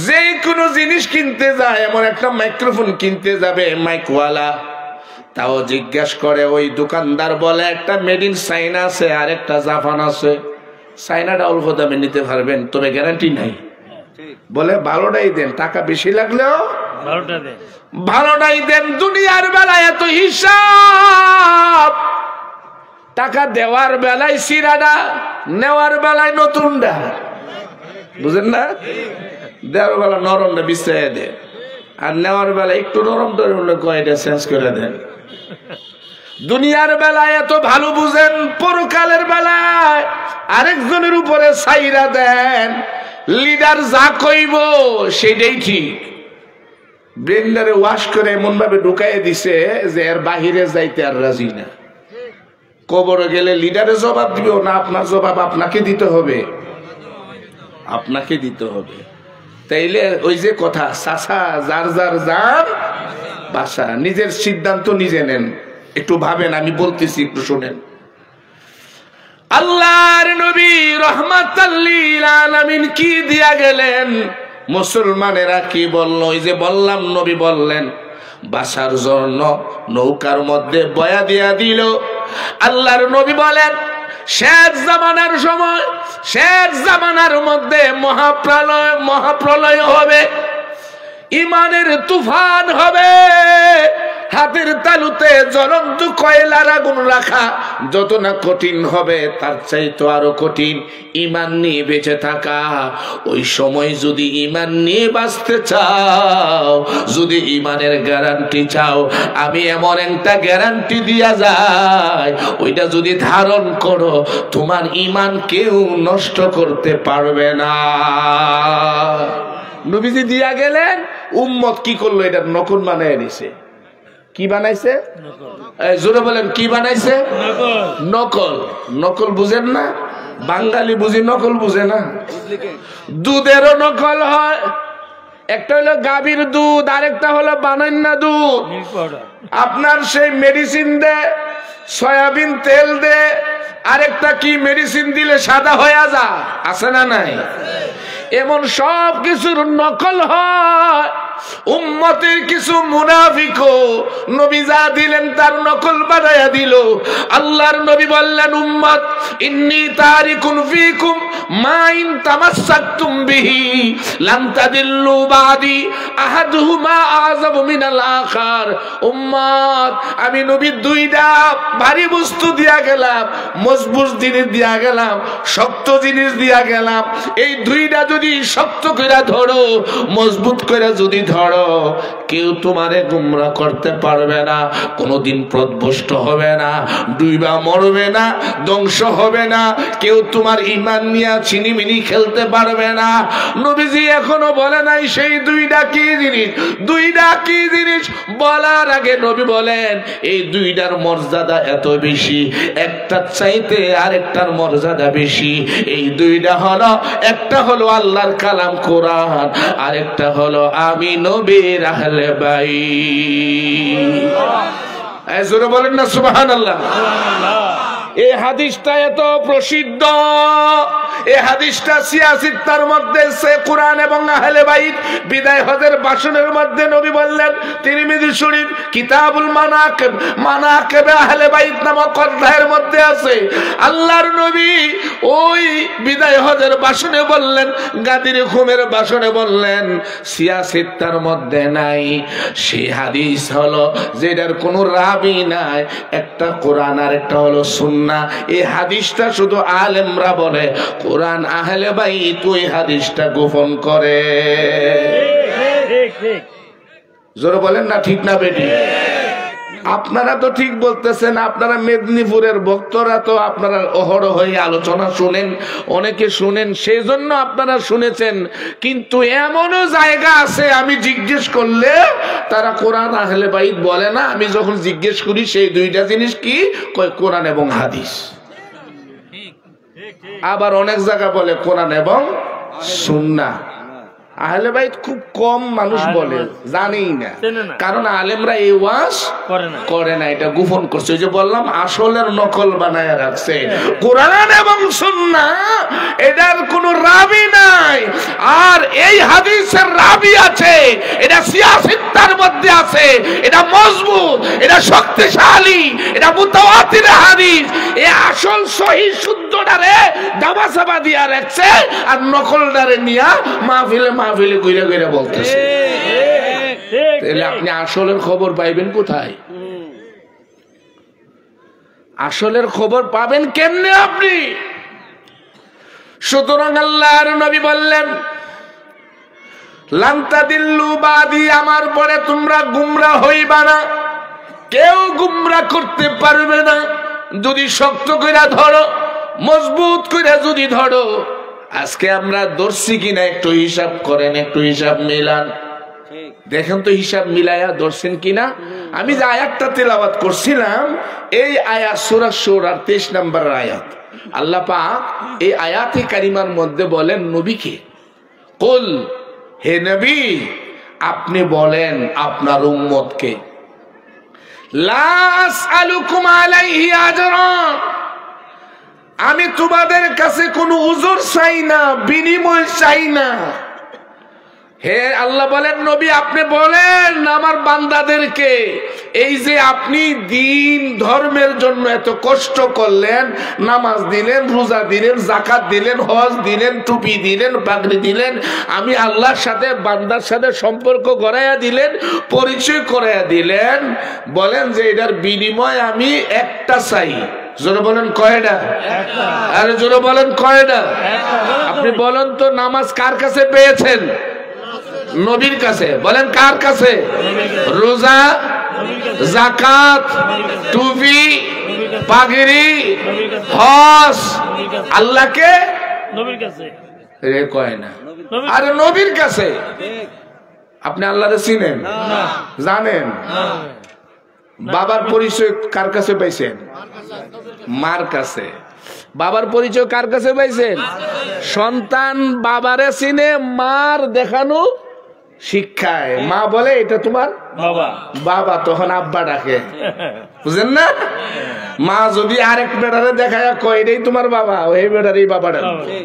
[SPEAKER 1] যে কোনো জিনিস কিনতে যায়, এমন একটা মাইক্রোফোন কিনতে যাবে মাইকওয়ালা, তাও জিজ্ঞাসা করে। ওই দোকানদার বলে একটা মেড ইন চাইনা আছে আর একটা জাপান আছে। চাইনাটা অল্প দামে নিতে পারবেন, তবে গ্যারান্টি নাই। বলে ভালোটাই দেন, টাকা বেশি লাগলেও ভালোটাই দেন। দুনিয়ার বেলায় এত হিসাব, টাকা দেওয়ার বেলায় সিরাডা, নেওয়ার বেলায় নতুনডা। বুঝেন না? দেওয়ার বেলা নরমটা বিছাইয়া দেন, আর নেওয়ার বেলা একটু নরম টরম কয়টা চেঞ্জ করে দেন। দুনিয়ার বেলায় এত ভালো বুঝেন, পরকালের বেলায় আরেকজনের উপরে ছাইরা দেন। লিডার যা কইব সেটাই ঠিক। ব্লেন্ডারে ওয়াশ করে এমন ভাবে ঢুকাইয়া দিছে যে এর বাহিরে যাইতে আর রাজি না। কবরে গেলে লিডারে জবাব দিব না, আপনার জবাব আপনাকে দিতে হবে, আপনাকে দিতে হবে। তাইলে ওই যে কথা, চাচা যার যার যার বাসা, নিজের সিদ্ধান্ত নিজে নেন। একটু ভাবেন, আমি বলতেছি একটু শোনেন। আল্লাহর নবী রাহমাতাল লিল আলামিন কি দিয়া গেলেন? মুসলমানেরা কি বলল? ওই যে বললাম, নবী বললেন বাসার জন্য নৌকার মধ্যে বয়া দিয়া দিল। আল্লাহর নবী বলেন শেষ জামানার সময়, শেষ জামানার মধ্যে মহাপ্রলয় হবে, ইমানের তুফান হবে। হাতের তালুতে জ্বলন্ত কয়লার আগুন রাখা যত না কঠিন হবে, তার চাইতে আরো কঠিন ইমান নিয়ে বেঁচে থাকা। ওই সময় যদি ইমান নিয়ে বাঁচতে চাও, যদি ইমানের গ্যারান্টি চাও, আমি এমন একটা গ্যারান্টি দিয়া যাই, ওইটা যদি ধারণ করো তোমার ইমান কেউ নষ্ট করতে পারবে না। নবীজি দিয়া গেলেন, উম্মত কি করলো? এটা নকল বানায় দিছে। কি বানাইছে? জোরে বলেন, কি বানাইছে? নকল। নকল বুঝেন না? বাঙালি বুঝি, নকল বুঝে না। দুধেরও নকল হয়, একটা হলো গাভীর দুধ, আরেকটা হলো বানান্না দুধ। আপনার সেই মেডিসিন দে, সয়াবিন তেল দে, আরেকটা কি মেডিসিন দিলে সাদা হয়ে যা, আছে না নাই? এমন সব কিছুর নকল হয়। উম্মতের কিছু মুনাফিকও নবী যা দিলেন তার নকল বানায়া দিল। আল্লাহর নবী বললেন, উম্মত ইন্নী তারিকুন ফিকুম মা ইন তামাসসাকতুম বিহি লান তাদিল্লু বাদি আহাদুহুমা আযাবু মিনাল আখার। উম্মত, আমি নবী দুইটা ভারী বস্তু দিয়া গেলাম, মজবুত জিনিস দিয়া গেলাম, শক্ত জিনিস দিয়া গেলাম। এই দুইটা যদি শক্ত করে ধরো, মজবুত করে যদি ধরো, কেউ তোমারে গুমরা করতে পারবে না, কোনোদিন পথভ্রষ্ট হবে না, ডুইবা মরবে না, ধ্বংস হবে না, কেউ তোমার ঈমান নিয়ে ছিনিমিনি খেলতে পারবে না। নবীজি এখনো বলে নাই সেই দুইটা কি জিনিস। দুইটা কি জিনিস বলার আগে নবী বলেন, এই দুইটার মর্যাদা এত বেশি, একটার চাইতে আরেকটার মর্যাদা বেশি। এই দুইটা হলো, একটা হলো আল্লাহর কালাম কোরআন, আরেকটা হলো আমি নবীর আহলে বাইত। জোরে বলেন না সুবহানাল্লাহ। এই হাদিসটা এত প্রসিদ্ধ, এই হাদিসটা সিয়াসিত্তার মধ্যে সে কোরআন এবং আহলে বাইত বিদায় হজের ভাষণের মধ্যে নবী বললেন, তিরমিজি শরীফ কিতাবুল মানাকিব, মানাকিবে আহলে বাইত নামক অধ্যায়ের মধ্যে আছে। আল্লাহর নবী ওই বিদায় হজের ভাষণে বললেন, গাদির খুমের ভাষণে বললেন, সিয়াসিত্তার মধ্যে নাই। সেই হাদিস হলো যেটার কোনো রাবি নাই, একটা কোরআন আর একটা হলো সুন্নাহ। এই হাদিসটা শুধু আলেমরা বলে, কোরআন আহলে বাইত ওই হাদিসটা গোপন করে। জোরে বলেন না ঠিক না বেটি? আপনারা তো ঠিক বলতেছেন, আপনারা মেদিনীপুরের ভক্তরা তো আপনারা অহরহ হয়ে আলোচনা শুনেন, অনেকে শুনেন, সেই জন্য আপনারা শুনেছেন। কিন্তু এমনও জায়গা আছে আমি জিজ্ঞেস করলে তারা কোরআন আহলে বাইত বলে না। আমি যখন জিজ্ঞেস করি সেই দুইটা জিনিস কি, কয় কোরআন এবং হাদিস। আবার অনেক জায়গা বলে কোরআন এবং সুন্নাহ। আহলে বাইত খুব কম মানুষ বলে, জানেই না, কারণ আলেমরা এই ওয়াজ করে না, এটা গোপন করছে। ওই যে বললাম, আসলের নকল বানায় রাখছে। কোরআন এবং সুন্নাহ এটার কোনো রাবি নাই, আর এই হাদিসের রাবি আছে, এটা সিয়াসিত্তার মধ্যে আছে, এটা মজবুত, এটা শক্তিশালী, এটা মুতাওয়াতির হাদিস। এই আসল সহিহ শুদ্ধটারে দামাসাবা দিয়া রাখছে, আর নকলটারে নিয়া মাহফিলে মাহফিলে ঘুরে ঘুরে বলতেছে। তাহলে আপনি আসলের খবর পাইবেন কোথায়? আসলের খবর পাবেন কেমনে আপনি? সুতরাং আল্লাহর নবী বললেন, লান তাদিল্লু বাদি, আমার পরে তোমরা গুমরা হইবা না, কেউ গুমরা করতে পারবে না যদি শক্ত করে ধরো, মজবুত করে যদি ধরো। আজকে আমরা ধরছি কিনা একটু হিসাব করেন, একটু হিসাব মিলান, দেখেন তো হিসাব মিলায়া ধরছেন কিনা। আমি যে আয়াতটা তেলাওয়াত করছিলাম, এই আয়াত সূরা শুরার 23 নম্বর আয়াত। আল্লাহ পাক এই আয়াতে কারিমার মধ্যে বলেন নবীকে, কুল, হে নবী আপনি বলেন আপনার উম্মতকে, লা আসআলুকুম আলাইহি আজরা, আমি তোমাদের কাছে কোনো উজর চাই না, বিনিময় চাই না। হে আল্লাহ বলেন, নবী আপনি বলেন আমার বান্দাদেরকে, এই যে আপনি দিন ধর্মের জন্য এত কষ্ট করলেন, নামাজ দিলেন, রোজা দিলেন, যাকাত দিলেন, হজ দিলেন, টুপি দিলেন, পাগড়ি দিলেন, আমি আল্লাহর সাথে বান্দার সাথে সম্পর্ক করাইয়া দিলেন, পরিচয় করাইয়া দিলেন, বলেন যে এটার বিনিময় আমি একটা চাই। জোরে বলেন কয়টা? আরে জোরে বলেন কয়টা? আপনি বলেন তো, নামাজ কার কাছে পেয়েছেন? নবীর কাছে। বলেন কার কাছে? রোজা, যাকাত, টুপি, পাগড়ি, হজ আল্লাহকে নবীর কাছে রে কয় না, আরে নবীর কাছে। আপনি আল্লাহরে চিনেন, জানেন? বাবার পরিচয় কার কাছে পাইছেন? মার কাছে। বাবার পরিচয় কার কাছে পাইছেন? সন্তান বাবারে চিনে মার দেখানো শিক্ষায়। মা বলে এটা তোমার বাবা, বাবা তখন আব্বা ডাকে, বুঝেন না? মা যদি আরেক বেটারে দেখায় কয় এটাই তোমার বাবা, ওই বেটারই বাবা ডাকে।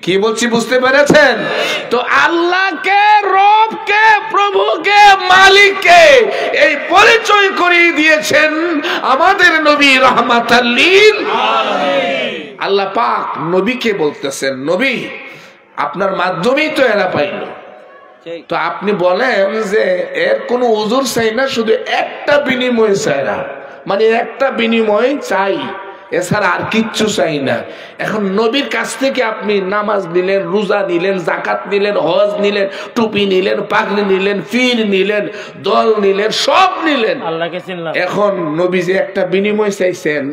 [SPEAKER 1] কি বলছি বুঝতে পেরেছেন? তো আল্লাহকে, রবকে, প্রভুকে, মালিককে এই পরিচয় করিয়ে দিয়েছেন আমাদের নবী রাহমাতাল লিল আলামিন। আল্লাহ পাক নবীকে বলতেছেন, নবী আপনার মাধ্যমেই তো এরা পাইল, তো আপনি বলেন যে এর কোনো উজুর চাই না, শুধু একটা বিনিময় চাই না, মানে একটা বিনিময় চাই, এছাড়া আর কিচ্ছু চাই না। এখন নবীর কাছ থেকে আপনি নামাজ নিলেন, রোজা নিলেন, যাকাত নিলেন, হজ নিলেন, টুপি নিলেন, পাগড়ি নিলেন, পীর নিলেন, দল নিলেন, সব নিলেন,
[SPEAKER 3] আল্লাহকে চিনলাম।
[SPEAKER 1] এখন নবী যে একটা বিনিময় চাইছেন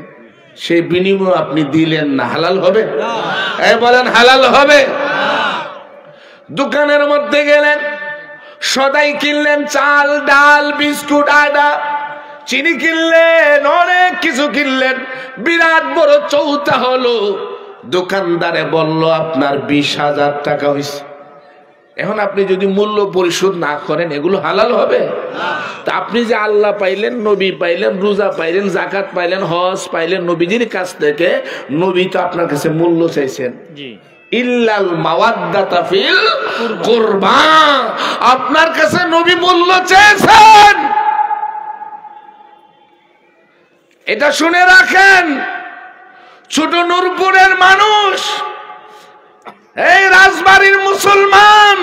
[SPEAKER 1] সেই বিনিময় আপনি দিলেন না, হালাল হবে? বলেন হালাল হবে? দোকানের মধ্যে গেলেন, সদাই কিনলেন, চাল, ডাল, বিস্কুট, আটা, চিনি কিনলেন, অনেক কিছু কিনলেন, বিরাট বড় চৌতা হলো। দোকানদারে বলল আপনার 20,000 টাকা হয়েছে। এখন আপনি যদি মূল্য পরিশোধ না করেন এগুলো হালাল হবে? তা আপনি যে আল্লাহ পাইলেন, নবী পাইলেন, রোজা পাইলেন, যাকাত পাইলেন, হজ পাইলেন নবীজির কাছ থেকে, নবী তো আপনার কাছে মূল্য চাইছেন।
[SPEAKER 3] জি।
[SPEAKER 1] ইল্লাল মাওয়াদ্দাতা ফিল কুরবা, আপনার কাছে নবী মূল্য চেয়েছেন। এটা শুনে রাখেন, ছোট নূরপুরের মানুষ, এই রাজবাড়ির মুসলমান,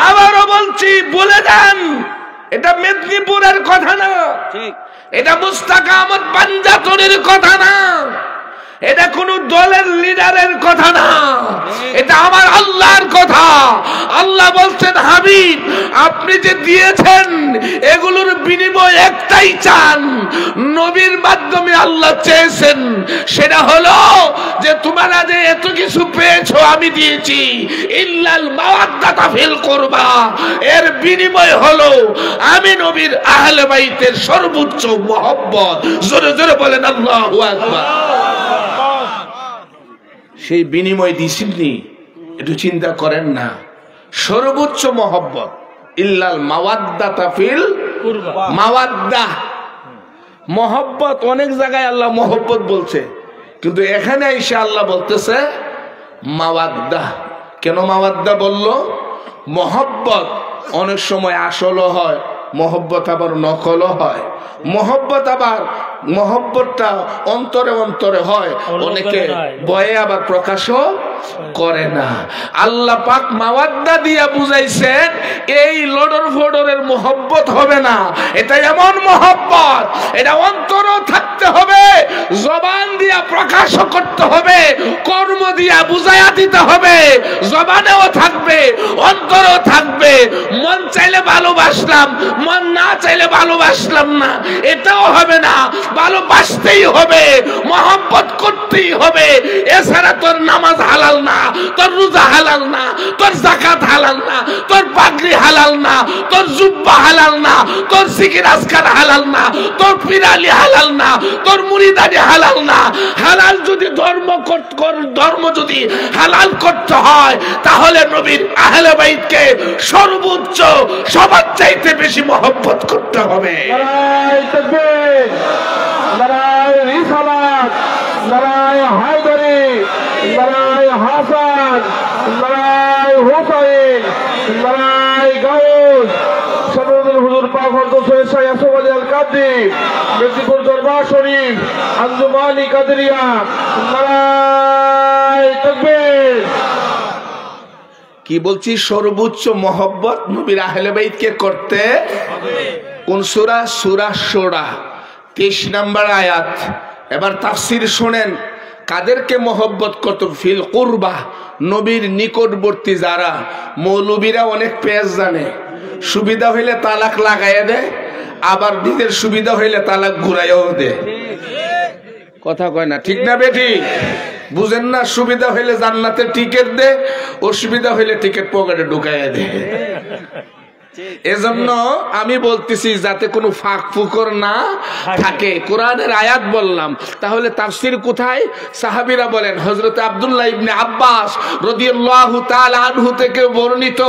[SPEAKER 1] আবারও বলছি বলে দেন, এটা মেদিনীপুরের কথা না, এটা মুস্তাক আহমদ পাঞ্জাতনের কথা না, এটা কোন দলের লিডারের কথা না, এটা আমার আল্লাহর কথা। আল্লাহ বলছেন, হাবিব আপনি যে দিয়েছেন এগুলোর বিনিময় একটাই চান। নবীর মাধ্যমে আল্লাহ চেয়েছেন, সেটা হলো যে তোমরা যে এত কিছু পেয়েছো আমি দিয়েছি, ইল্লাল মাওয়াদ্দাতা ফিল কুরবা, এর বিনিময় হলো আমি নবীর আহলে বাইতের সর্বোচ্চ মহব্বত। জোরে জোরে বলেন আল্লাহু আকবার। সেই বিনিময় দিছিনি, একটু চিন্তা করেন না। সর্বোচ্চ মহব্বত, ইল্লাল মাওয়াদ্দাতা ফিল কুরবা, মাওয়াদ্দা, মহব্বত। অনেক জায়গায় আল্লাহ মহব্বত বলছে, কিন্তু এখানে এসে আল্লাহ বলতেছে মাওয়াদ্দা। কেন মাওয়াদ্দা বলল? মহব্বত অনেক সময় আসলও হয়, মহব্বত আবার নকলও হয়। মহব্বত আবার মহব্বতটা অন্তরে অন্তরে হয়, অনেকে ভয়ে আবার প্রকাশও করে না। আল্লাহ পাক মাওয়াদ্দা দিয়া বুঝাইছেন এই লডর ফডরের মহব্বত হবে না, এটা এমন মহব্বত, এটা অন্তরও থাকতে হবে, জবান দিয়া প্রকাশ করতে হবে, কর্ম দিয়া বুঝাইয়া দিতে হবে। জবানেও থাকবে, অন্তরও থাকবে। মন চাইলে ভালোবাসলাম, মন না চাইলে ভালোবাসলাম না, এটাও হবে না। ভালোবাসতেই হবে, মহব্বত করতেই হবে, এছাড়া তোর নামাজ হালাল না, তোর রোজা হালাল না, তোর যাকাত হালাল না, তোর পাগড়ি হালাল না, তোর জুব্বা হালাল না, তোর জিকির আজকার হালাল না, তোর পিরালি হালাল না, তোর মুরিদানি হালাল না। হালাল যদি ধর্ম যদি হালাল করতে হয়, তাহলে নবীর আহলে বাইতকে সর্বোচ্চ, সবার চাইতে বেশি মহব্বত করতে হবে।
[SPEAKER 2] নারায়ে তাকবীর, নারায়ে রিসালাত, নারায়ে হায়দারি, নারায়ে হাসান, নারায়ে হুসাইন, নারায়ে গাউস, সদরুল হুজুর পাক হযরত সৈয়দ শাহ ইয়াসুফ আলী আল কাদরি, মেদিনীপুর দরবার শরীফ, আঞ্জুমানি কাদরিয়া, নারায়ে তাকবীর।
[SPEAKER 1] কি বলছি? সর্বোচ্চ মহব্বত নবীর আহলে বাইতকে করতে হবে। কোন সূরা? সূরা শূরা 23 নম্বর আয়াত। এবার তাফসীর শুনেন, কাদেরকে মহব্বত করতে? ফিল কুরবা, নবীর নিকটবর্তী যারা। মৌলবীরা অনেক পেজ জানে, সুবিধা হইলে তালাক লাগাইয়া দেয়, আবার নিজের সুবিধা হইলে তালাক ঘুরাইয়াও দেয়। কথা কয় না, ঠিক না বেটি? বুঝেন না? সুবিধা হইলে জান্নাতের টিকিট দে, অসুবিধা হইলে টিকিট পকেটে ঢুকাইয়া দে। এজন্য আমি বলতেছি যাতে কোনো ফাঁক ফুকর না থাকে। কোরআনের আয়াত বললাম, তাহলে তাফসীর কোথায়? সাহাবীরা বলেন হযরত আব্দুল্লাহ ইবনে আব্বাস রাদিয়াল্লাহু তাআলা আনহু থেকে বর্ণিত।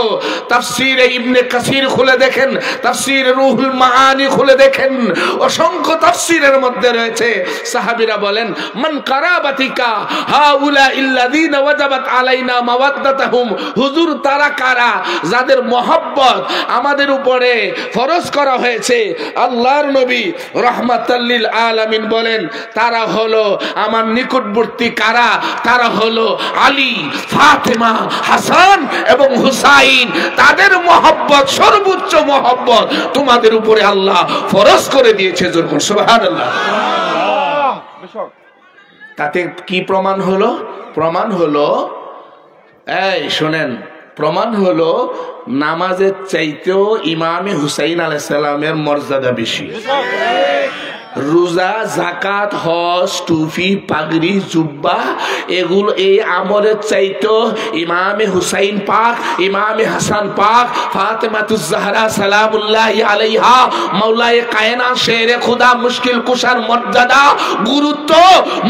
[SPEAKER 1] তাফসীরে ইবনে কাসির খুলে দেখেন, তাফসীরে রুহুল মাআনি খুলে দেখেন, অসংখ্য তাফসীরের মধ্যে রয়েছে। সাহাবীরা বলেন মান কারাবাতিকা হাউলা ইল্লাযিনা ওয়াজাবাত আলাইনা মাওয়াদ্দাতুহুম, হুজুর তারা কারা যাদের মহব্বত আমাদের উপরে ফরজ করা হয়েছে। আল্লাহর নবী রাহমাতাল লিল আলামিন বলেন তারা হলো আমার নিকটবর্তী কারা, তারা হলো আলী, ফাতেমা, হাসান এবং হুসাইন। তাদের মহব্বত সর্বোচ্চ মহব্বত তোমাদের উপরে আল্লাহ ফরজ করে দিয়েছে। জোরে সুবহানাল্লাহ। তাতে কি প্রমাণ হলো? প্রমাণ হলো, এই শোনেন, প্রমাণ হলো নামাজের চাইতেও ইমামে হুসাইন আলাইহিস সালামের মর্যাদা বেশি। রোজা, জাকাত, হজ, টুপি, পাগড়ি, জুব্বা, এগুলো এই আমলের চাইতো ইমামে হুসাইন পাক, ইমামে হাসান পাক, ফাতেমাতুজ জাহরা সালামুল্লাহি আলাইহা, মাওলায়ে কায়নাত, শেরে খুদা, মুশকিল কুশার মর্যাদা, গুরুত্ব,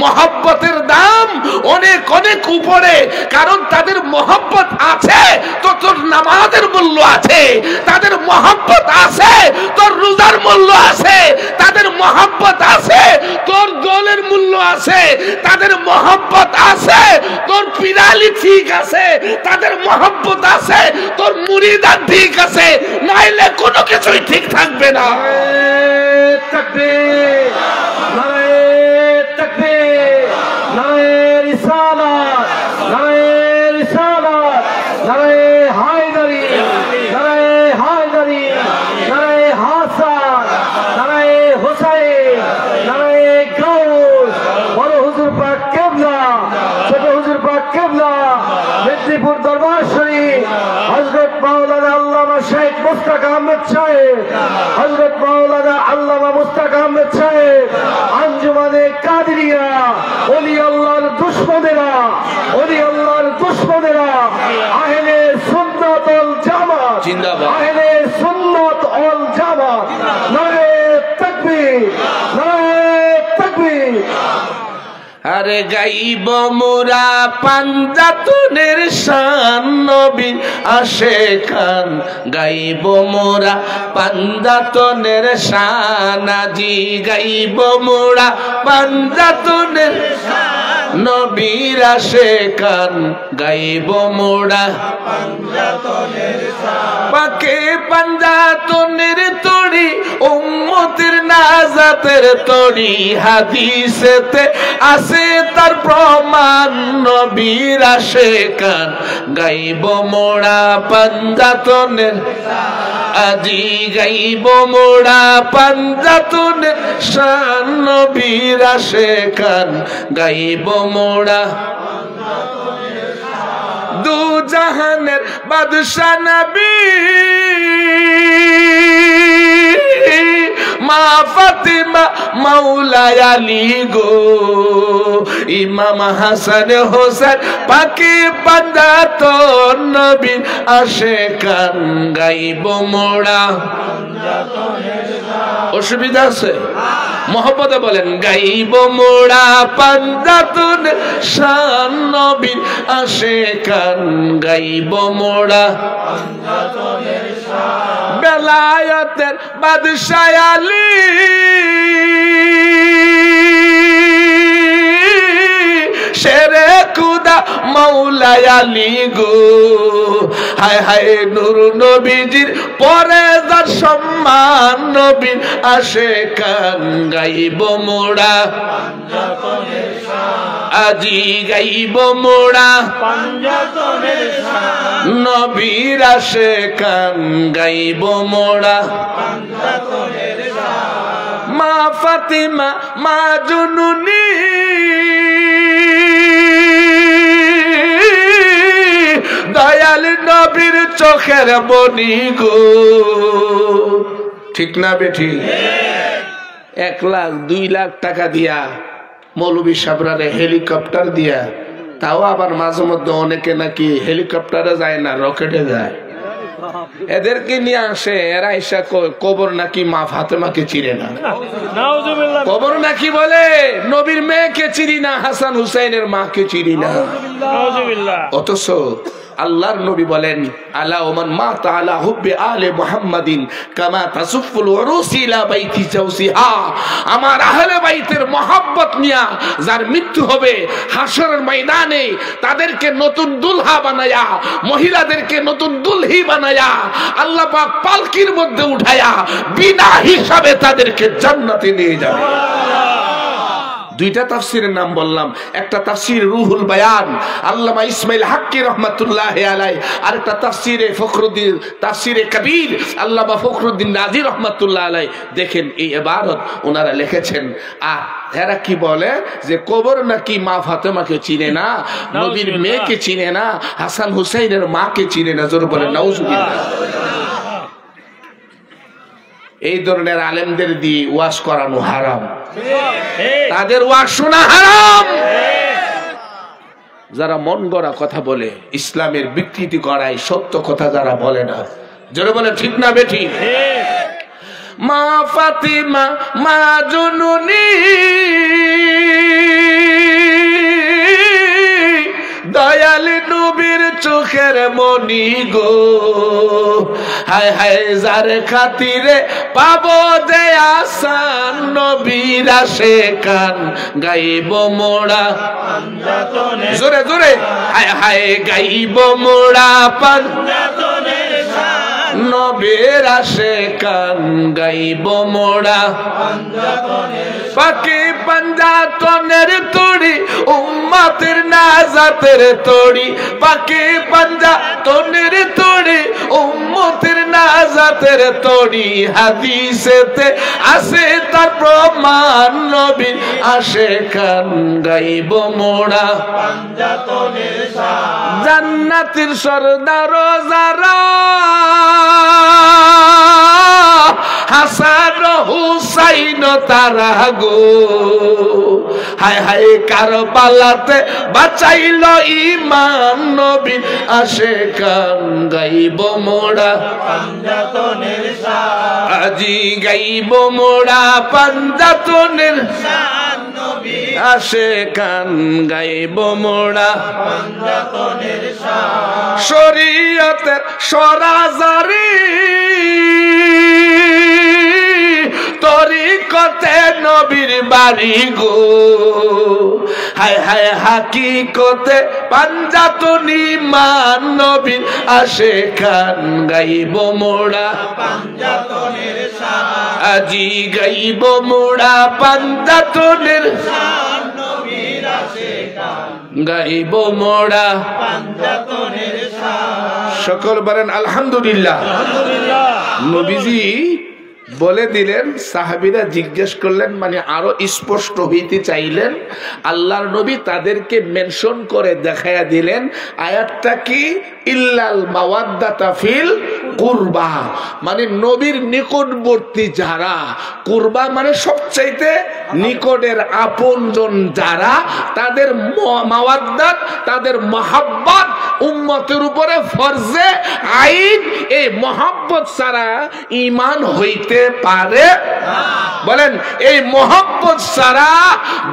[SPEAKER 1] মহব্বতের দাম অনেক অনেক উপরে। কারণ তাদের মহব্বত আছে তো তোর নামাজের মূল্য আছে, তাদের মহব্বত আছে তোর রোজার মূল্য আছে, তাদের মহব্বত আছে তোর দলের মূল্য আছে, তাদের মহব্বত আছে তোর পিরালি ঠিক আছে, তাদের মহব্বত আছে তোর মুরিদান ঠিক আছে, নাইলে কোনো কিছুই ঠিক থাকবে না।
[SPEAKER 2] তাকবীর, নারে তাকবীর, নারে রিসালাত, নারে রিসালাত, নারে হায়দারি, নারে হায়দারি, নারে হাসান, নারে হুসাইন, নারে গাউস, বড় হুজুর পাক কিবলা, ছোট হুজুর পাক কিবলা, মেদিনীপুর দরবার শরীফ, হযরত মাওলানা আল্লামা শেখ মুস্তাক আহমেদ সাহেব, হযরত মাওলানা আল্লামা মুস্তাক আহমেদ সাহেব, আঞ্জুমানে কাদেরিয়া, ওলি আল্লাহর দুশমনেরা, ওলি আল্লাহর দুশমনেরা, আহলে সুন্নাত ওয়াল জামাত
[SPEAKER 1] জিন্দাবাদ,
[SPEAKER 2] আহলে সুন্নাত ওয়াল জামাত, নারে তাকবীর, নারে তাকবীর।
[SPEAKER 1] আরে গাইব মোরা পাঞ্জাতনের শান নবীর আশেকান, গাইব মোরা পাঞ্জাতনের শান, আজি গাইব মোরা পাঞ্জাতনের নবীর আশেকান, গাইব মোরা পাকে পাঞ্জাতনের তরি, উম্মতের নাজাতের তরি, হাদিসেতে আছে তার প্রমাণ, নবীর আশেকান, গাইব মোরা পাঞ্জাতনের, আজি গাইব মোরা পাঞ্জাতনের শান, নবীর আশেকান, গাইব মোরা দু জাহানের বাদশা নবী, মা ফাতিমা মাওলায় আলী গো, ইমাম হাসান হোসেন পাকে পাঞ্জাতন নবীর আশেকান, গাইব মোরা। অসুবিধা আছে? মহব্বতে বলেন গাইব মোরা পাঞ্জাতন শান, নবীর আশেকান, গাইব মোরা বেলায়েতের বাদশা আলী, শেরে খুদা মাওলায় আলী গো, হায় হায় নূর নবীজির পরে যার সম্মান, নবীর আশেকান, গাইব মোরা আজি গাইব মোরা নবীর আশেকান, গাইব মোরা মা ফাতিমা মা জননী, দয়াল নবীর চোখের মনি গো। ঠিক না বেঠি? 1 লাখ 2 লাখ টাকা দিয়া মৌলভী সাবরারে হেলিকপ্টার দিয়া, তাও আবার মাঝে মধ্যে অনেকে নাকি হেলিকপ্টারে যায় না, রকেটে যায়। এদেরকে নিয়ে আসে, এরা এসে কবর নাকি মা ফাতেমাকে চিনে না,
[SPEAKER 3] নাউজুবিল্লাহ,
[SPEAKER 1] কবর নাকি বলে নবীর মেয়েকে চিনি না, হাসান হুসাইনের মাকে চিনি না।
[SPEAKER 3] নাউজুবিল্লাহ।
[SPEAKER 1] অথচ আল্লাহর নবী বলেন, আলা ওমান মাতা আলা হুব্বি আলে মুহাম্মাদিন কামা তাসুফুল উরুসি ইলা বাইতি জাওসিহা। আমার আহলে বাইতের মহব্বত নিয়া যার মৃত্যু হবে হাসরের ময়দানে, তাদেরকে নতুন দুলহা বানায়া, মহিলাদেরকে নতুন দুলহি বানায়া আল্লাহ পাক পালকির মধ্যে উঠায়া বিনা হিসাবে তাদেরকে জান্নাতে নিয়ে যাবে। দুইটা তাফসীরের নাম বললাম, একটা তাফসীর রুহুল বায়ান আল্লামা ইসমাইল হাক্কি রাহমাতুল্লাহ আলাইহি, আর একটা তাফসীরে ফখরুদ্দিন, তাফসীরে কবির আল্লামা ফখরুদ্দিন রাজি রাহমাতুল্লাহ আলাইহি। দেখেন এই ইবারত ওনারা লিখেছেন। আর এরা কি বলে যে কবর নাকি মা ফাতেমাকে চিনে না, নবীর মেয়েকে চিনে না, হাসান হুসাইনের মাকে চিনে না। জোরে বলেন নাউজুবিল্লাহ। এই ধরনের আলেমদের দিয়ে ওয়াজ করানো হারাম, তাদের ওয়াজ শোনা হারাম। যারা মন গড়া কথা বলে, ইসলামের বিকৃতি করায়, সত্য কথা যারা বলে না, যারা বলে ঠিক না বেঠিক। মা ফাতিমা মা জননী দয়াল নবীর চোখের মনি গো, হায় হায় যার খাতিরে পাবো যে আসান নবীর আশেকান গাইব মোড়া। জোরে জোরে হায় হায় গাইব মোড়া পাঞ্জাতনের শান নবীর আশেকান গাইব মোড়া। পাকি পাঞ্জাতনের তড়ি উম্মতের নাজাতের তড়ি, পাকি পাঞ্জাতনের তড়ি উম্মতের নাজাতের তড়ি। হাদিসেতে আছে তার প্রমাণ নবীর আশেকান গাইব মোড়া। পাঞ্জাতনের শান জান্নাতের সরদার যারা হাসান হুসাইন তারা গো, হায় হায় কারবালাতে বাঁচাইল ইমান নবীর আশেকান গাইব মোড়া। পাঞ্জাতনের শান আজি গাইব মোড়া পাঞ্জাতনের শান নবীর আশেকান গাইব মোড়া। পাঞ্জাতনের শান শরীয়তের সরাজারি তরিকতে নবীর বাড়ি গো, হায় হায় হাকিকতে পাঞ্জাতনি মান নবীর আশেকান গাইব মোড়া। পাঞ্জাতনের শান আজি গাইব মোড়া পাঞ্জাতনের শান নবীর আশেকান গাইব মোড়া। পাঞ্জাতনের শান সকল বলেন আলহামদুলিল্লাহ। আলহামদুলিল্লাহ। নবীজি বলে দিলেন, সাহাবীরা জিজ্ঞেস করলেন, মানে আরো স্পষ্ট হইতে চাইলেন। আল্লাহর নবী তাদেরকে মেনশন করে দেখায়া দিলেন আয়াতটা কি, ইল্লাল মাওয়াদ্দাতা ফিল কুরবা, মানে নবীর নিকটবর্তী যারা, কুরবা মানে সবচাইতে নিকটের আপনজন যারা, তাদের মাওয়াদ্দাত, তাদের মহাব্বত উম্মতের উপরে ফরজে আইন। এই মহাব্বত ছাড়া ঈমান হইতে পারে না। বলেন এই মহাব্বত ছাড়া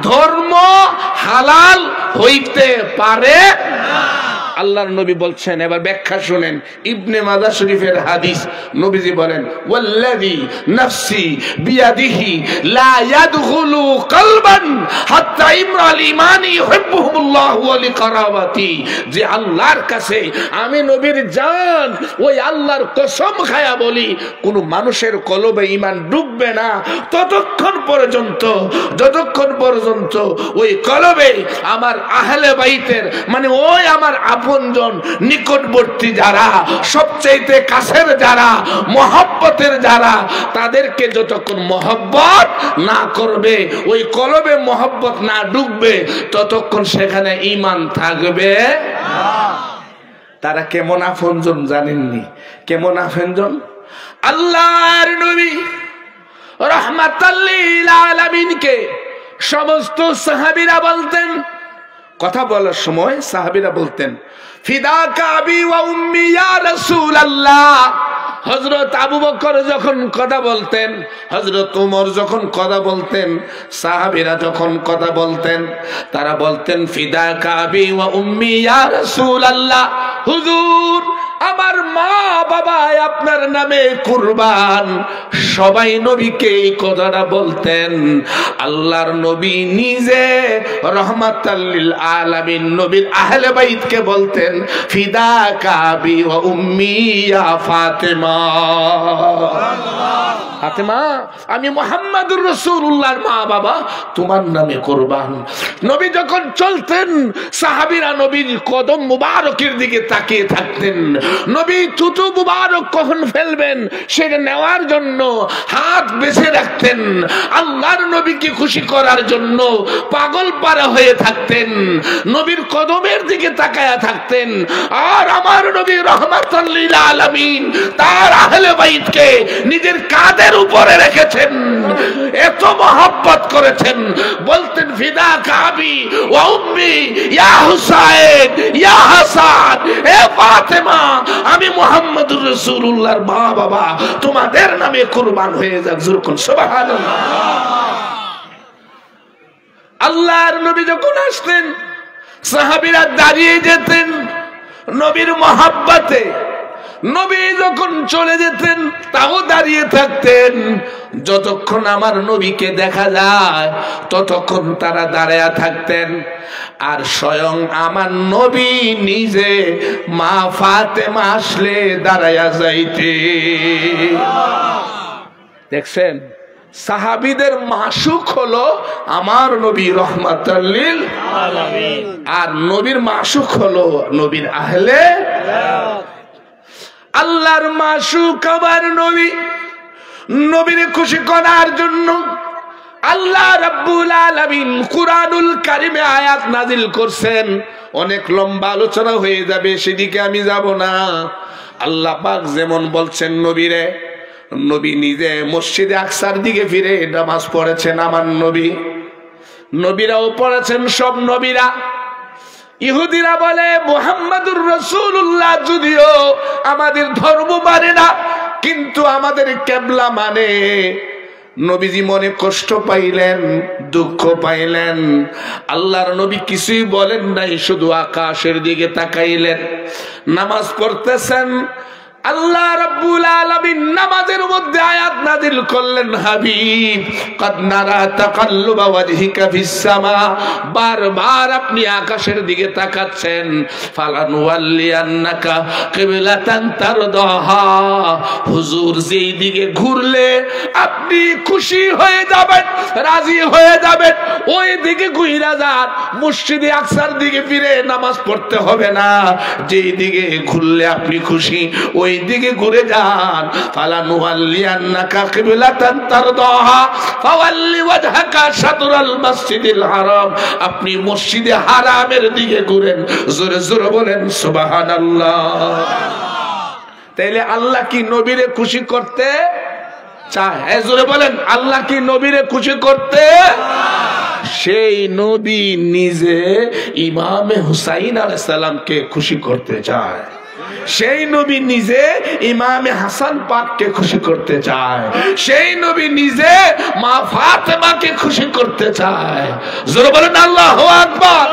[SPEAKER 1] ধর্ম হালাল হইতে পারে না। আল্লাহর নবী বলছেন, এবার ব্যাখ্যা শুনেন, ইবনে মাজাহ শরীফের হাদিস। নবীজি বলেন, ওয়াল্লাযী নাফসি বিয়াদিহি লা ইয়াদখুলু কলবান হাত্তা ইমরাল ঈমানি ইউহিব্বুহুমুল্লাহু ওয়া লিকারাবাতি। যে আল্লাহর কাছে আমি নবীর জান, ওই আল্লাহর কসম খায়া বলি, কোন মানুষের কলবে ঈমান ঢুকবে না ততক্ষণ পর্যন্ত, যতক্ষণ পর্যন্ত ওই কলবে আমার আহলে বাইতের, মানে ওই আমার আপনজন নিকটবর্তী যারা, সবচেয়ে কাছের যারা, মহব্বতের যারা, তাদেরকে যতক্ষণ মহব্বত না করবে, ওই কলবে মহব্বত না ঢুকবে, ততক্ষণ সেখানে ঈমান থাকবে না। তারা কেমন আপনজন জানেননি? কেমন আপনজন? আল্লাহর নবী রাহমাতাল লিল আলামিনকে সমস্ত সাহাবীরা বলতেন,
[SPEAKER 4] কথা বলার সময় সাহাবীরা বলতেন ফিদাকা আবি ওয়া উম্মি ইয়া রাসূলুল্লাহ। হযরত আবু বকর যখন কথা বলতেন, হযরত ওমর যখন কথা বলতেন, সাহাবীরা যখন কথা বলতেন, তারা বলতেন ফিদাকা আবি ওয়া উম্মি ইয়া রাসূলুল্লাহ, হুজুর আমার মা বাবা আপনার নামে কুরবান। সবাই নবীকে এই কথাটা বলতেন। আল্লাহর নবী নিজে রহমাতাল লিল আলামিন নবীর আহলে বাইতকে বলতেন ফিদাকা আবি ওয়া উম্মি ইয়া ফাতেমা। ফাতেমা, আমি মুহাম্মাদুর রাসূলুল্লাহর মা বাবা তোমার নামে কুরবান। নবী যখন চলতেন সাহাবীরা নবীর কদম মুবারকের দিকে তাকিয়ে থাকতেন। নবী থুতু মুবারক কখন ফেলবেন সেটা নেওয়ার জন্য হাত বেঁধে রাখতেন। আল্লাহর নবীকে খুশি করার জন্য পাগল পারা হয়ে থাকতেন, নবীর কদমের দিকে তাকায়া থাকতেন। আর আমার নবী রহমাতুল লিল আলামিন তার আহলে বাইতকে নিজের কাঁধের উপরে রেখেছেন, এত মহব্বত করেছেন। বলতেন ফিদাকা আবি ওয়া উম্মি ইয়া হুসাইন ইয়া হাসান, এ ফাতেমা আমি মুহাম্মদুর রাসূলুল্লাহর মা বাবা তোমাদের নামে কুরবান হয়ে যাক। যখন সুবহানাল্লাহ। আল্লাহর নবী যখন আসতেন সাহাবীরা দাঁড়িয়ে যেতেন নবীর মহব্বতে। নবী যখন চলে যেতেন তাও দাঁড়িয়ে থাকতেন। যতক্ষণ আমার নবীকে দেখা যায় ততক্ষণ তারা দাঁড়ায়া থাকতেন। আর স্বয়ং আমার নবী নিজে মা ফাতেমা আসলে দাঁড়ায়া যাইতে। দেখছেন সাহাবীদের মাসুক হলো আমার নবী রহমাতুল লিল আলামিন, আর নবীর মাসুক হলো নবীর আহলে। আল্লাহর মাসুক আমার নবী। নবীর খুশি করার জন্য আল্লাহ রাব্বুল আলামিন কুরআনুল কারীমে আয়াত নাজিল করছেন। অনেক লম্বা আলোচনা হয়ে যাবে, সেদিকে আমি যাব না। আল্লাহ পাক যেমন বলছেন নবীরে, নবী নিজে মসজিদে আকসার দিকে ফিরে নামাজ পড়েছেন আমার নবী। নবীরাও পড়েছেন, সব নবীরা। ইহুদিরা বলে মুহাম্মাদুর রাসূলুল্লাহ যদিও আমাদের ধর্ম মানে না, কিন্তু আমাদের কিবলা মানে। নবীজি মনে কষ্ট পাইলেন, দুঃখ পাইলেন। আল্লাহর নবী কিছুই বলেন নাই, শুধু আকাশের দিকে তাকাইলেন। নামাজ পড়তেছেন, আল্লাহ রাব্বুল আলামিন নামাজের মধ্যে আয়াত নাযিল করলেন, হাবিব কাদ নারা তাকাল্লুবা ওয়াজহিকা ফিস সামা। বারবার আপনি আকাশের দিকে তাকাচ্ছেন। ফালানুওয়াল্লিয়ান্নাকা কিবলাতান তারদাহা, হুজুর যেই দিকে ঘুরলে আপনি খুশি হয়ে যাবেন, রাজি হয়ে যাবেন, ওই দিকে ঘুরে যান। মসজিদে আকসার দিকে ফিরে নামাজ পড়তে হবে না। যেই দিকে ঘুরলে আপনি খুশি ওই দিকে ঘুরে যান। ফালানুওয়াল্লিয়ান্নাকা কিবলাতান তারদাহা ফাওয়াল্লি ওয়াজহাকা শাতরাল মাসজিদিল হারাম। আপনি মসজিদে হারামের দিকে ঘুরেন। জোরে জোরে বলেন সুবহানাল্লাহ। তাইলে আল্লাহ কি নবীরে খুশি করতে চায়? জোরে বলেন, আল্লাহ কি নবীরে খুশি করতে? সেই নবী নিজে ইমামে হুসাইন আলাইহিস সালামকে খুশি করতে চায়। সেই নবী নিজে ইমামে হাসান পাককে খুশি করতে চায়। সেই নবী নিজে মা ফাতেমাকে খুশি করতে চায়। জোরে বলেন আল্লাহু আকবার।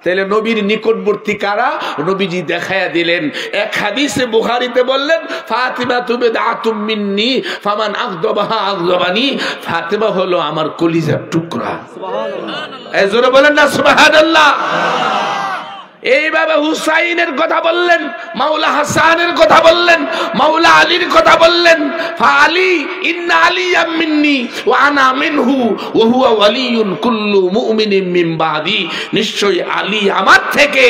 [SPEAKER 4] তাহলে নবীর নিকটবর্তী কারা? নবীজি দেখায়া দিলেন। এক হাদিসে বুখারীতে বললেন, ফাতিমা বিদআতুম মিন্নি ফামান আগদাবাহা আগদাবানি। ফাতিমা হলো আমার কলিজার টুকরা। সুবহানাল্লাহ। জোরে বলেন না সুবহানাল্লাহ। এইভাবে হুসাইনের কথা বললেন, মাওলা হাসানের কথা বললেন, মাওলা আলীর কথা বললেন। ফালি ইন্না আলিয়াম মিন্নি ওয়া আনা মিনহু ওয়া হুয়া ওয়ালিয়ুন কুল্লু মুমিনিন মিন বাদি। নিশ্চয়ই আলী আমার থেকে,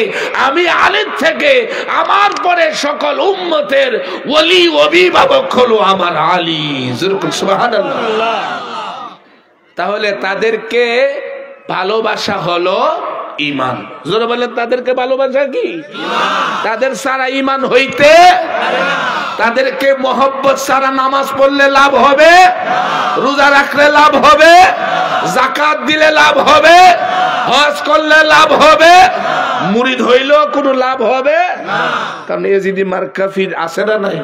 [SPEAKER 4] আমি আলীর থেকে, আমার পরে সকল উম্মতের ওলি অভিভাবক হলো আমার আলী। সুবহানাল্লাহ। তাহলে তাদেরকে ভালোবাসা হলো ঈমান। জোরে বলেন, তাদেরকে ভালোবাসা কি? ঈমান। তাদের সারা ঈমান হইতে পারে না। তাদেরকে মহব্বত সারা নামাজ পড়লে লাভ হবে না, রোজা রাখলে লাভ হবে না, যাকাত দিলে লাভ হবে না, হজ করলে লাভ হবে, মুরিদ হইলেও কোনো লাভ হবে কারণ এজিদি মার্কা ফির আছে না নাই?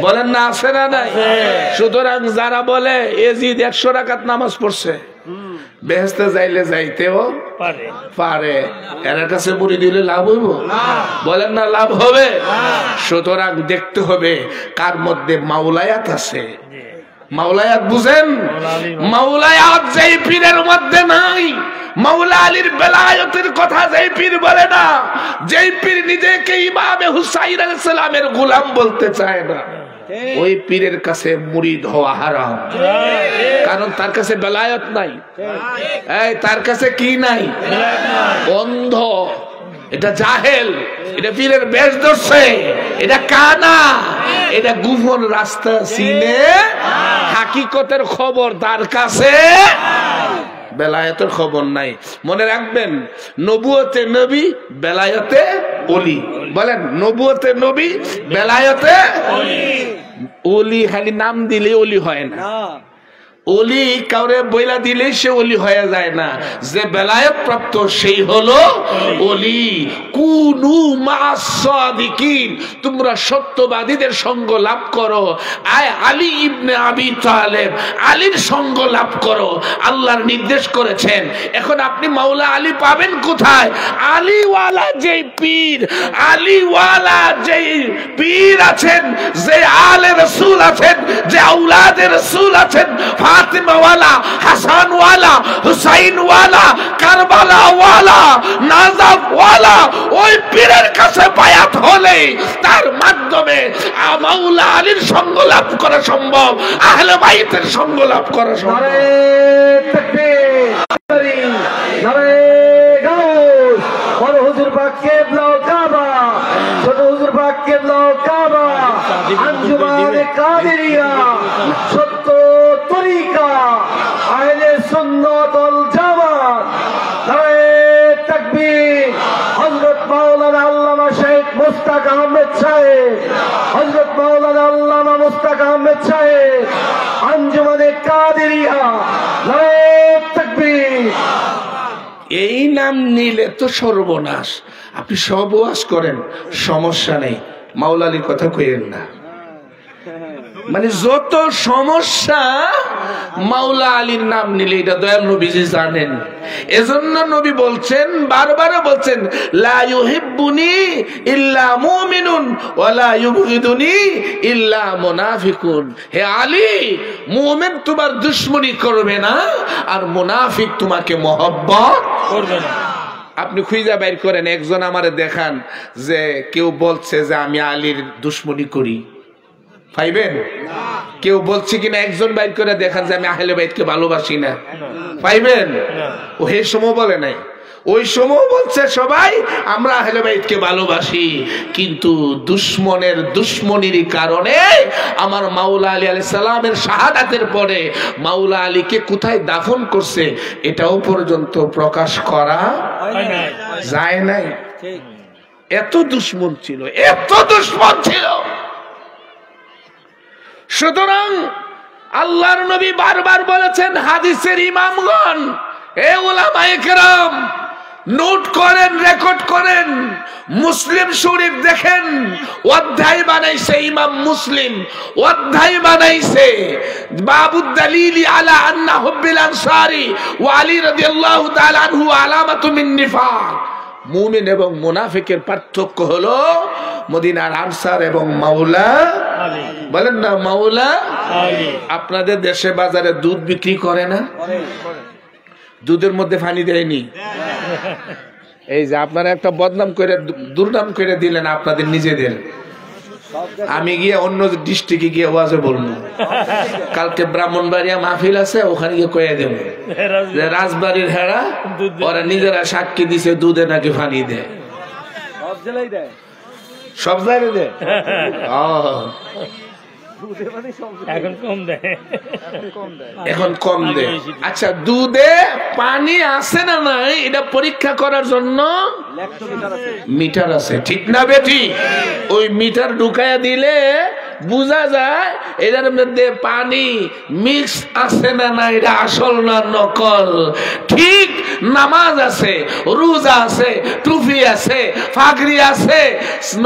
[SPEAKER 4] বলেন না আছে না নাই? সুতরাং যারা বলে এজিদ 100 রাকাত নামাজ পড়ছে বেহেশতে যাইলে যাইতেও পারে, এর কাছে মুরিদ হইলে লাভ হইব? বলেন না লাভ হবে? সুতরাং দেখতে হবে কার মধ্যে মাওলায়াত আছে। মাওলায়াত বুঝেন? মাওলায়াত যেই পীরের মধ্যে নাই, মাওলা আলীর বেলায়েতের কথা যেই পীর বলে না, যেই পীর নিজেকে ইমামে হুসাইন আলাইহিস সালামের গোলাম বলতে চায় না, ওই পীরের কাছে মুরিদ হওয়া হারাম। কারণ তার কাছে বেলায়েত নাই। এই তার কাছে কি নাই? অন্ধ, এটা জাহেল, এটা পীরের বেশ ধরছে, এটা কানা, এটা গোপন রাস্তা চিনে, হাকিকতের খবর তার কাছে, বেলায়েতের খবর নাই। মনে রাখবেন, নবুয়তে নবী, বেলায়েতে ওলি। বলেন নবুয়তে নবী, বেলায়েতে ওলি। খালি নাম দিলে ওলি হয় না, ওলি কাউরে বইলা দিলে সে ওলি হয়ে যায় না, যে বেলায়েত প্রাপ্ত সেই হলো ওলি। কুনু মা'আস সাদিকিন, তোমরা সত্যবাদীদের সঙ্গ লাভ করো। আয় আলী ইবনে আবি তালেব, আলীর সঙ্গ লাভ করো, আল্লাহর নির্দেশ করেছেন। এখন আপনি মাওলা আলী পাবেন কোথায়? আলীওয়ালা যেই পীর, আলীওয়ালা যেই পীর আছেন, যে আলে রাসূল আছেন, যে আওলাদে রাসূল আছেন, ফাতিমাওয়ালা, হাসানওয়ালা, হুসাইনওয়ালা, কারবালাওয়ালা, নাজাফওয়ালা, ওই পীরের কাছে বায়াত হলে তার মাধ্যমে মাওলা আলীর সঙ্গ লাভ করা সম্ভব, আহলে বাইতের সঙ্গ লাভ করা সম্ভব।
[SPEAKER 2] নারে তাকবীর, নারে গাউস, বড় হুজুর পাক কিবলা কাবা, ছোট হুজুর পাক কিবলা কাবা, আঞ্জুমানে কাদেরিয়া, সত্য তরিকা, আহলে সুন্নাত ওয়াল জামাত। নারে তাকবীর, হযরত মাওলানা আল্লামা শেখ মুস্তাক আহমেদ সাহেব, হযরত মাওলানা আল্লামা মুস্তাক আহমেদ সাহেব, আঞ্জুমানে কাদেরিয়া। নারে তাকবীর।
[SPEAKER 4] এই নাম নিলে তো সর্বনাশ। আপনি সব ওয়াজ করেন, সমস্যা নেই, মাওলা আলীর কথা কইেন না। মানে যত সমস্যা মাওলা আলীর নাম নিলে, এটা দয়াল নবীজি জানেন। এজন্য নবী বলছেন, বারবার বলছেন, লা ইউহিব্বুনি ইল্লা মুমিনুন ওয়া লা ইউবগিদুনি ইল্লা মুনাফিকুন। হে আলী, মুমিন তোমার দুশমনি করবে না, আর মুনাফিক তোমাকে মহব্বত করবে না। আপনি খুঁজে বাইর করেন, একজন আমারে দেখান যে কেউ বলছে যে আমি আলীর দুশমনি করি, পাইবেন? কেউ বলছে কিনা একজন বাইর করে দেখান যে আমি আহলে বাইতকে ভালোবাসি না, পাইবেন? ও হে সময় বলে নাই, ওই সময় বলছে সবাই আমরা আহলে বাইতকে ভালোবাসি, কিন্তু দুশমনের দুশমনির কারণে আমার মাওলা আলী আলাইহিস সালামের শাহাদাতের পরে মাওলা আলীকে কোথায় দাফন করছে এটাও পর্যন্ত প্রকাশ করা যায় নাই। এত দুশমন ছিল, এত দুশমন ছিল। সুতরাং আল্লাহর নবী বারবার বলেছেন, হাদিসের ইমামগণ, এ উলামায়ে কেরাম, নোট করেন, রেকর্ড করেন। মুসলিম শরীফ দেখেন, অধ্যায় বানাইছে ইমাম মুসলিম, অধ্যায় বানাইছে বাবুদ দালিলি আলা আন্না হুব্বিল আনসারি ওয়া আলী রাদিয়াল্লাহু তাআলা আনহু আলামাতু মিন নিফাক। মুমিন এবং মুনাফিকের পার্থক্য হলো মদিনার আনসার এবং মাওলা আলী। বলেন না মাওলা আলী। আপনাদের দেশে বাজারে দুধ বিক্রি করে না? দুধের মধ্যে পানি দেয়নি। এই যে আপনারা একটা বদনাম করে, দুর্নাম করে দিলেন আপনাদের নিজেদের। আমি গিয়ে অন্য ডিস্ট্রিক্টে গিয়ে ওয়াজে বলবো, কালকে ব্রাহ্মণবাড়িয়া মাহফিল আছে, ওখানে গিয়ে কয়ে দেব যে রাজবাড়ির হেরা ওরা নিজেরা সাক্ষী দিছে দুধে নাকি পানি দেয়। সব জায়গায় দেয়, এখন কম দেয়। আচ্ছা, দুধে পানি আছে না নাই এটা পরীক্ষা করার জন্য মিটার আছে, ঠিক না বেটি? ওই মিটার ঢুকাইয়া দিলে বোঝা যায় এটার মধ্যে পানি মিক্স আছে না না, এটা আসল না নকল। ঠিক নামাজ আছে, রোজা আছে, টুপি আছে, ফাগরি আছে।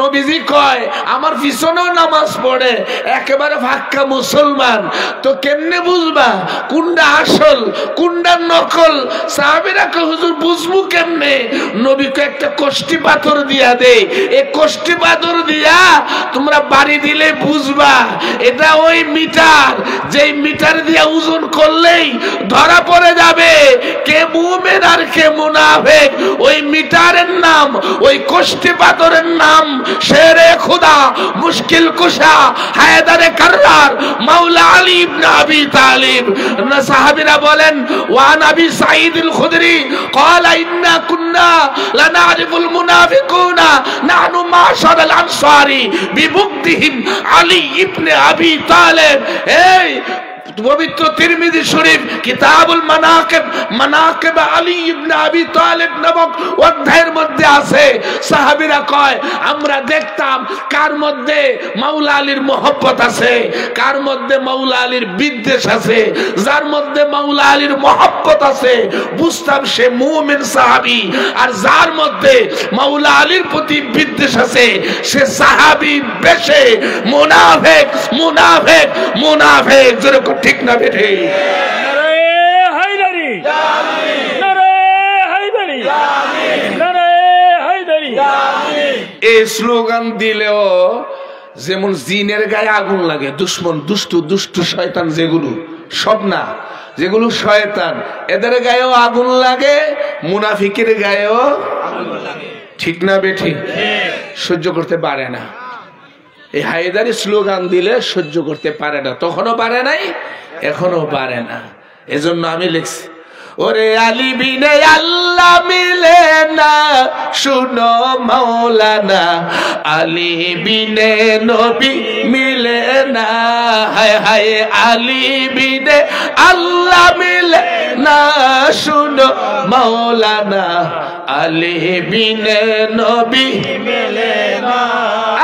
[SPEAKER 4] নবীজি কয় আমার পিছনেও নামাজ পড়ে, একেবারে ফাক্কা মুসলমান। তো কেমনে বুঝবা কোনটা আসল কোনটা নকল? সাহাবীরা কয় হুজুর বুঝবো কেমনে? নবীকে একটা কষ্টি পাথর দিয়া দে, এই কষ্টি পাথর দিয়া তোমরা বাড়ি দিলে বুঝবা এটা ওই মিটার, যেই মিটার দিয়া ওজন করলেই ধরা পড়ে যাবে কে মুমিন আর কে মুনাফিক। ওই মিটারের নাম, ওই কষ্টি পাথরের নাম শেরে খুদা, মুশকিল কুশা, হায়দারে কাররার, মাওলা আলী ইবনে আবি তালিব। সাহাবীরা বলেন ওয়া নবী সাঈদ আল খুদরি قال إنا كنا لنعرف المنافقون نحن معشر الأنصار ببغضهم علي بن أبي طالب। এই পবিত্র তিরমিজি শরীফ কিতাবুল মানাকিব, মানাকিব আলী ইবনে আবি তালিব নামক অধ্যায়ের মধ্যে আছে। সাহাবীরা কয় আমরা দেখতাম কার মধ্যে মাওলা আলীর মহব্বত আছে, কার মধ্যে মাওলা আলীর বিদ্বেষ আছে। যার মধ্যে মাওলা আলীর মহব্বত আছে বুঝতাম সে মুমিন সাহাবী, আর যার মধ্যে মাওলা আলীর প্রতি বিদ্বেষ আছে সে সাহাবী বেশে মুনাফিক, মুনাফিক, মুনাফিক। যেরকম ঠিক না বেঠে?
[SPEAKER 3] নারে হায়দারি, নারে হায়দারি, নারে হায়দারি।
[SPEAKER 4] এই স্লোগান দিলেও যেমন জিনের গায়ে আগুন লাগে, দুশ্মন দুষ্টু দুষ্টু শয়তান যেগুলো, সব না, যেগুলো শয়তান এদের গায়েও আগুন লাগে, মুনাফিকের গায়েও ঠিক না বেঠি? সহ্য করতে পারে না। এই হায়দারি স্লোগান দিলে সহ্য করতে পারে না, তখনও পারে নাই, এখনো পারে না। এজন্য আমি লিখছি ওরে আলী বিনে আল্লাহ মিলে না, শুনো মাওলানা আলী বিনে নবী মিলে না। হায় হায় আলী বিনে আল্লাহ মিলে না, শুনো মাওলানা আলী বিনে নবী মিলে না।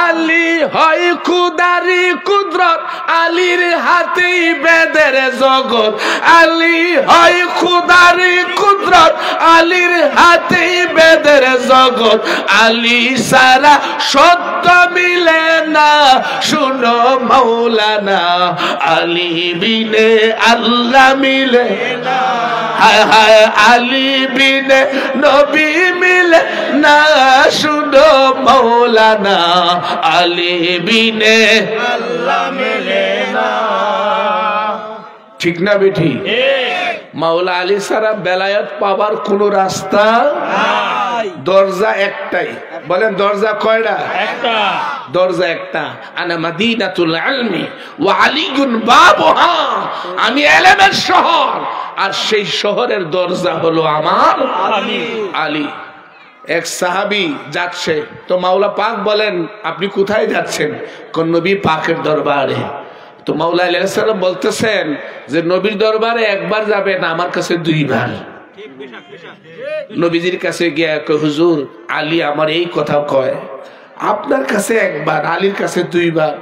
[SPEAKER 4] আলী হয় খুদারি কুদরত, আলীর হাতেই বেদের জগৎ। আলী হয় খুদারি কুদরত, আলীর হাতেই বেদের জগৎ। আলী সারা সত্য মিলে না, শুনো মাওলানা আলী বিনে আল্লাহ মিলে না। হায় হায় আলী বিনে নবী মিলে না, শুনো মাওলানা আলী বিনে আল্লাহ মিলে না। ঠিক না বেঠি? মাওলা আলী সারা বেলায়েত পাবার কোন রাস্তা নাই, দরজা একটাই। বলেন দরজা কয়টা? একটা। দরজা একটা, আনা মাদিনাতুল ইলমি ওয়া আলীউন বাবুহা। আমি ইলমের শহর, আর সেই শহরের দরজা হলো আমার আলী। এক সাহাবী যাচ্ছে, তো মাওলা পাক বলেন আপনি কোথায় যাচ্ছেন? কোন নবী পাকের দরবারে। তো মাওলা আলাইহিস সালাম বলতেছেন যে নবীর দরবারে একবার যাবেন, আমার কাছে দুইবার। নবীজির কাছে গিয়া কয় হুজুর আলী আমার এই কথা কয়, আপনার কাছে একবার, আলীর কাছে দুইবার।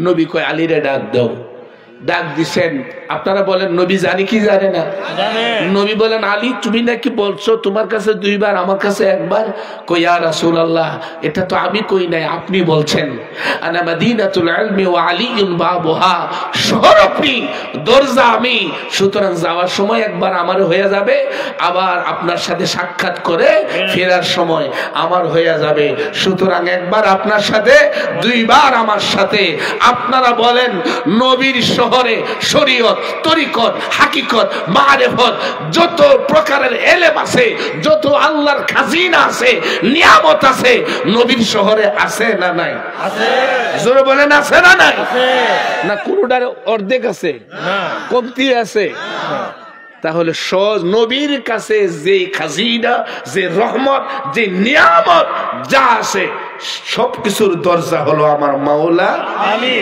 [SPEAKER 4] নবী কয় আলীরে ডাক দাও। ডাক দিছেন। আপনারা বলেন নবী জানি কি জানে না? নবী বলেন আলী তুমি নাকি বলছো তোমার কাছে দুইবার আমার কাছে একবার? কই ইয়া রাসূলুল্লাহ এটা তো আমি কই নাই, আপনি বলছেন। আনা মাদিনাতুল ইলমি ওয়া আলীউন বাবুহা, শহর আপনি, দরজা আমি। সুতরাং যাওয়ার সময় একবার আমার হয়ে যাবে, আবার আপনার সাথে সাক্ষাৎ করে ফেরার সময় আমার হয়ে যাবে। সুতরাং একবার আপনার সাথে, দুইবার আমার সাথে। আপনারা বলেন নবীর শহরে শরীয়ত, তরিকত, হাকিকত, মারিফত, যত প্রকারের এলেম আছে, যত আল্লাহর খাজিনা আছে, নিয়ামত আছে, নবীর শহরে আছে না নাই? আছে। জোরে বলেন আছে না নাই? আছে। না কোনটার অর্ধেক আছে, না কমতি আছে? তাহলে নবীর কাছে যে খাজিনা, যে রহমত, যে নিয়ামত যা আছে সবকিছুর দরজা হলো আমার মাওলা আলী।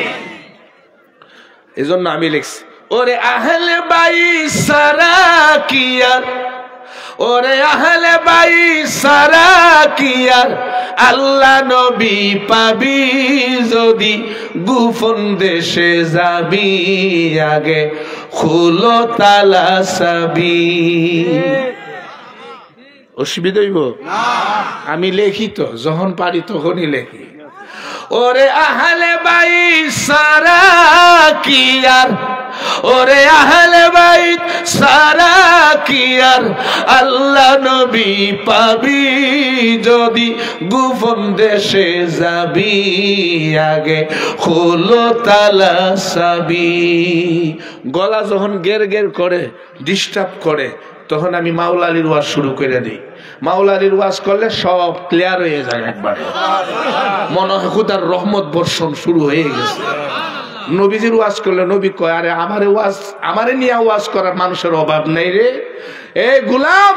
[SPEAKER 4] এজন্য আমি লিখছি ওরে আহলে বাইত সারা কিয়ার ওরে আহলে বাইত সারা কি আর আল্লাহ নবী পাবি যদি গোপন দেশে যাবি আগে খুলো তালা সাবি। অসুবিধা হইব? আমি লেখি তো, যখন পারি তখনই লেখি। ওরে আহলে বাইত সারা কি আর, ওরে আহলে বাইত সারা কি আর আল্লাহ নবী পাবি যদি গোপন দেশে যাবি আগে খোলো তালা সাবি। গলা যখন গের গের করে ডিস্টার্ব করে তখন আমি মাওলা আলীর ওয়াজ শুরু করে দিই। মাওলা আলীর ওয়াজ করলে সব ক্লিয়ার হয়ে যায় একবারে, মনে হয় খুদার রহমত বর্ষণ শুরু হয়ে গেছে। নবীজির ওয়াজ করলে নবী কয়, আরে আমারে নিয়ে ওয়াজ করার মানুষের অভাব নাই রে, এ গুলাম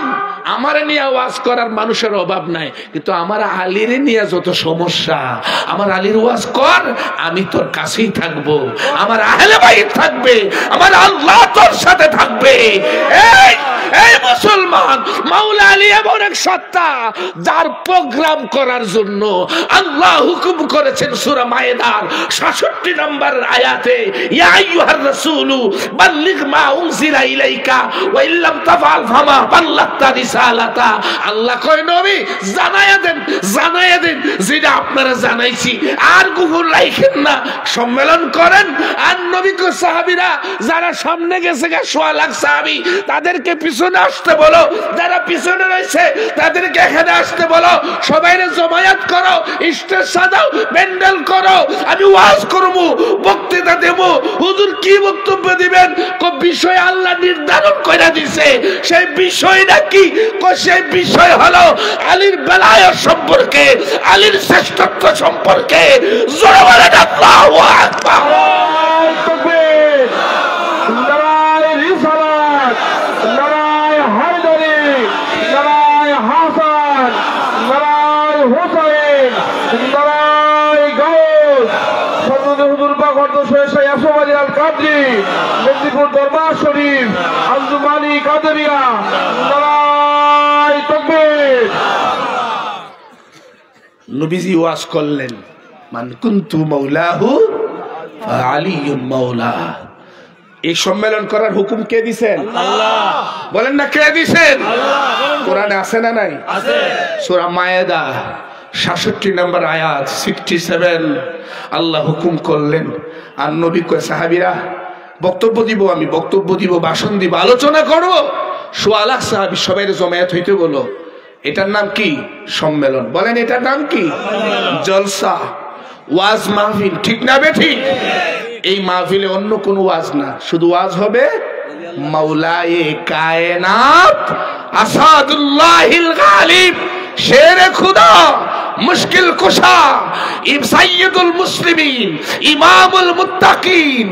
[SPEAKER 4] আমারে নিয়ে ওয়াজ করার মানুষের অভাব নাই, কিন্তু আমার আলীর নিয়ে যত সমস্যা, আমার আলীর ওয়াজ কর, আমি তোর কাছেই থাকবো, আমার আহলে বাইত থাকবে, আমার আল্লাহ তোর সাথে থাকবে। এই মুসলমান, মাওলা আলী এমন এক সত্তা যার প্রোগ্রাম করার জন্য আল্লাহ হুকুম করেছেন সূরা মায়েদার 66 নম্বর আয়াতে, ইয়া আইয়ুহার রাসূলু বাল্লিগ মা উনজিলা ইলাইকা ওয়া ইল্লাম তাফআল ফামা বাল্লাগতা রিসালাতা। আল্লাহ কয় নবী জানায়া দেন যেটা আপনারা জানাইছি, আর গোপন রাখেন না, সম্মেলন করেন। আর নবী কো সাহাবীরা যারা সামনে গেছে 100 লাখ সাহাবী, তাদেরকে পিছনে আসতে বলো, যারা পিছনে রয়েছে তাদেরকে এখানে আসতে বলো, সবাইরে জমায়েত করো, স্টেজ সাজাও, প্যান্ডেল করো, আমি ওয়াজ করব, বক্তৃতা দেব। হুজুর কি বক্তব্য দিবেন? বিষয় আল্লাহ নির্ধারণ করে দিয়েছে। সেই বিষয়টা কি? সেই বিষয় হলো আলীর বেলায়েত সম্পর্কে, আলীর শ্রেষ্ঠত্ব সম্পর্কে। জোরে বলেন আল্লাহু আকবার।
[SPEAKER 2] মেদিনীপুর দরবার শরীফ আঞ্জুমানি কাদেরিয়া, নারায়ে তাকবীর।
[SPEAKER 4] নবীজি ওয়াজ করলেন, মান কুনতু মাওলাহু ফাআলিয়ুন মাওলা। এই সম্মেলন করার হুকুম কে দিবেন? আল্লাহ। বলেন না কে দিবেন? আল্লাহ। কোরআনে আছে না নাই? আছে। সূরা মায়েদা 66 নম্বর আয়াত 67 আল্লাহ হুকুম করলেন। আর নবী কয় সাহাবীরা বক্তব্য দিব, আমি বক্তব্য দিব, ভাষণ দিব, আলোচনা করব। 100 লাখ সাহাবী সবাই জমায়েত হইতে বলো। এটার নাম কি? সম্মেলন। বলেন এটার নাম কি? জলসা, ওয়াজ মাহফিল, ঠিক না বেঠিক? এই মাহফিলে অন্য কোনো ওয়াজ না, শুধু ওয়াজ হবে মাওলায়ে কায়নাত আসাদুল্লাহিল গালিব, শেরে খুদা, মুশকিল কুশা, সাইয়্যিদুল মুসলিমিন, ইমামুল মুত্তাকিন,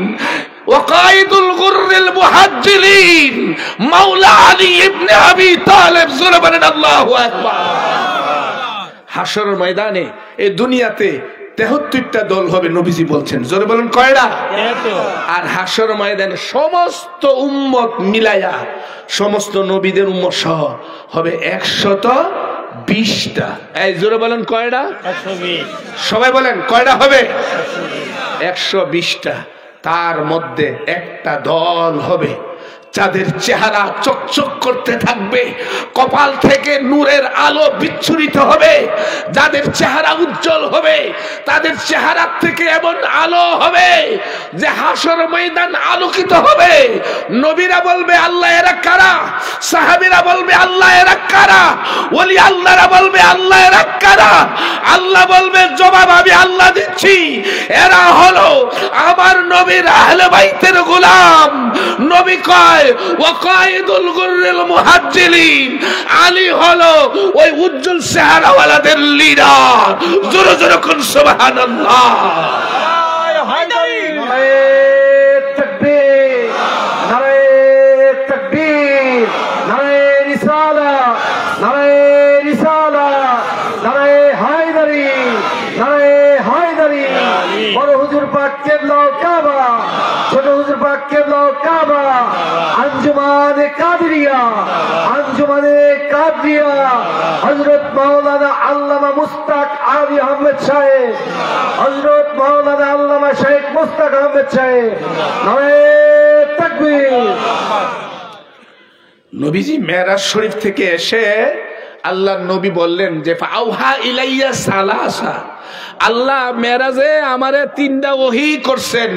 [SPEAKER 4] ওয়াকাইদুল গুররিল মুহাজ্জিলিন, মাওলা আলী ইবনে আবি তালেব। জোরে বলেন আল্লাহু আকবার। হাশরের ময়দানে এই দুনিয়াতে 73টা দল হবে, নবীজি বলছেন। জোরে বলেন কয়টা? আর হাশর ময়দানে সমস্ত উম্মত মিলায়া, সমস্ত নবীদের উম্মত সহ হবে 120টা। এই জোরে বলেন কয়টা? 120। সবাই বলেন কয়টা হবে? 120টা। তার মধ্যে একটা দল হবে যাদের চেহারা চকচক করতে থাকবে, কপাল থেকে নূরের আলো বিচ্ছুরিত হবে, যাদের চেহারা উজ্জ্বল হবে, তাদের চেহারা থেকে এমন আলো হবে যে হাশর ময়দান আলোকিত হবে। নবীরা বলবে আল্লাহ এরা কারা, সাহাবীরা বলবে আল্লাহ এরা কারা, ওলি আল্লাহরা বলবে আল্লাহ এরা কারা। আল্লাহ বলবে জবাব আমি আল্লাহ দিচ্ছি, এরা হলো আমার নবীর আহলে বাইতের গোলাম। নবী কয় ওয়াকাইদুল গুররিল মুহাজ্জিলিন, আলী হলো ওই উজ্জ্বল চেহারাওয়ালাদের লিডার। জোরে জোরে কোন সুবহানাল্লাহ।
[SPEAKER 2] বড় হুজুর পাক কেবলা কাবা, ছোট হুজুর পাক কেবলা কাবা, আঞ্জুমান আঞ্জুমানে কাদরিয়া, আঞ্জুমানে কাদরিয়া, হযরত মাওলানা আল্লামা মুস্তাক আলী আহমেদ সাহেব, হযরত মাওলানা আল্লামা শেখ মুস্তাক আহমেদ সাহেব, নারে তাকবীর।
[SPEAKER 4] নবীজি মেরাজ শরীফ থেকে এসে আল্লাহর নবী বললেন যে ফাউহা ইলাইয়া সালাসা, আল্লাহ মেরাজে আমারে 3টা ওহী করছেন।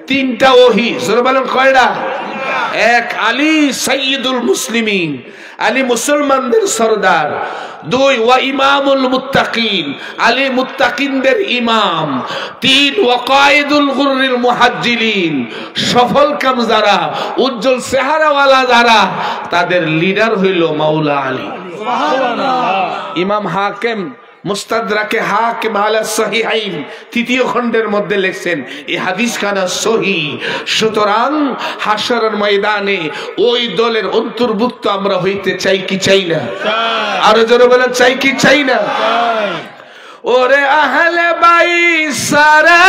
[SPEAKER 4] 3টা ওহী, জোরে বলেন কয়টা? এক, আলী সাইয়্যিদুল মুসলিমিন, আলী মুসলমানদের সরদার। 2, ওয়া ইমামুল মুত্তাকিন, আলী মুত্তাকিনদের ইমাম। 3, ওয়া কায়েদুল গুররিল মুহাজ্জিলিন, সফল কাম যারা, উজ্জ্বল চেহারাওয়ালা যারা, তাদের লিডার হইল মাওলা আলী। ইমাম হাকিম মুস্তাদরাকে হাকিম আলা সহিহাইন 3য় খণ্ডের মধ্যে লিখছেন এই হাদিস খানা সহিহ। সুতরাং হাশরের ময়দানে ওই দলের অন্তর্ভুক্ত আমরা হইতে চাই কি চাই না? আরো জোরে বলেন, চাই কি চাই না? ওরে আহলে বাইত সারা